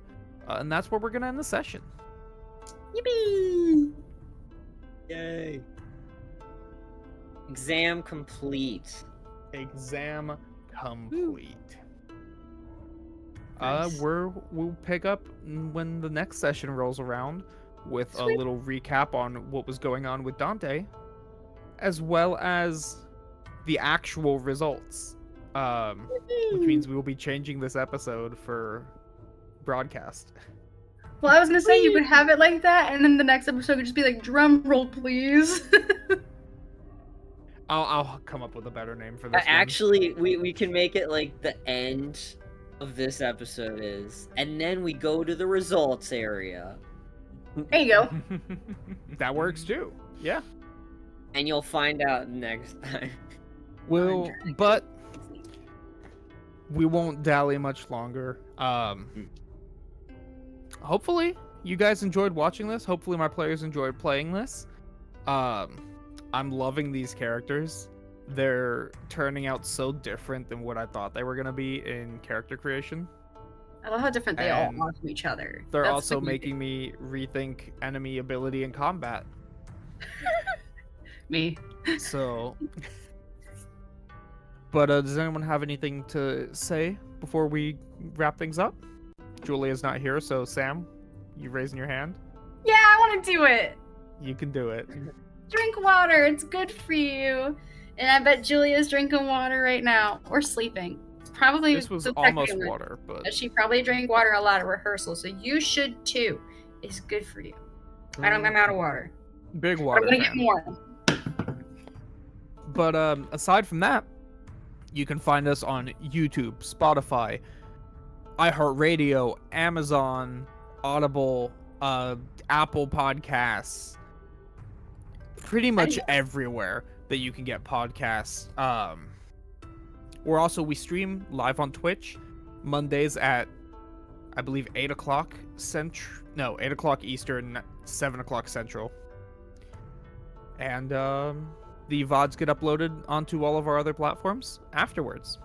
And that's where we're gonna end the session. Yippee! Yay. Exam complete. Exam complete. Nice. We'll pick up when the next session rolls around with Sweet. a little recap on what was going on with Dante, as well as the actual results. Which means we will be changing this episode for broadcast. Well, I was gonna say you could have it like that, and then the next episode could just be like, drum roll, please. I'll come up with a better name for this one. Actually, we can make it like the end of this episode is, and then we go to the results area. There you go. That works too. Yeah. And you'll find out next time. But we won't dally much longer. Hopefully you guys enjoyed watching this. Hopefully my players enjoyed playing this. I'm loving these characters. They're turning out so different than what I thought they were going to be in character creation. I love how different they all And are from each other. They're That's also the making me rethink enemy ability in combat. me. So, but does anyone have anything to say before we wrap things up? Julia's not here, so Sam, you raising your hand? Yeah, I want to do it. You can do it. Drink water. It's good for you. And I bet Julia's drinking water right now, or sleeping. It's probably This was so almost technically- water, but She probably drank water a lot at rehearsal, so you should too. It's good for you. I'm out of water. big But water I'm gonna get fan. more. But aside from that, you can find us on YouTube, Spotify, iHeartRadio, Amazon, Audible, Apple Podcasts, pretty much everywhere that you can get podcasts. We stream live on Twitch Mondays at, I believe, 8 o'clock 8 o'clock Eastern, 7 o'clock Central. And the VODs get uploaded onto all of our other platforms afterwards.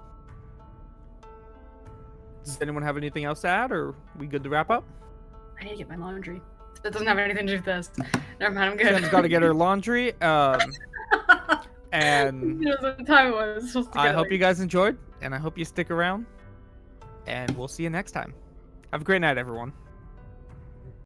Does anyone have anything else to add, or we good to wrap up? I need to get my laundry. That doesn't have anything to do with this. Never mind, I'm good. Sam's got to get her laundry. And You know what time it was. Supposed to I get, hope like- you guys enjoyed, and I hope you stick around. And we'll see you next time. Have a great night, everyone.